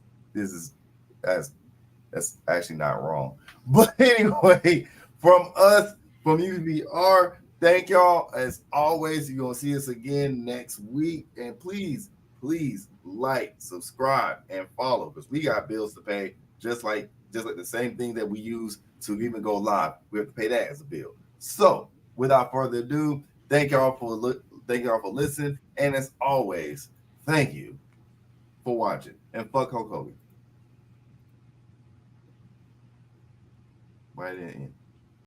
That's actually not wrong. But anyway, from us, from UVR, thank y'all. As always, you're gonna see us again next week. And please like, subscribe, and follow, because we got bills to pay, just like the same thing that we use to even go live. We have to pay that as a bill. So without further ado, thank y'all for listening. And as always, thank you for watching. And fuck Hulk Hogan. Why didn't it end?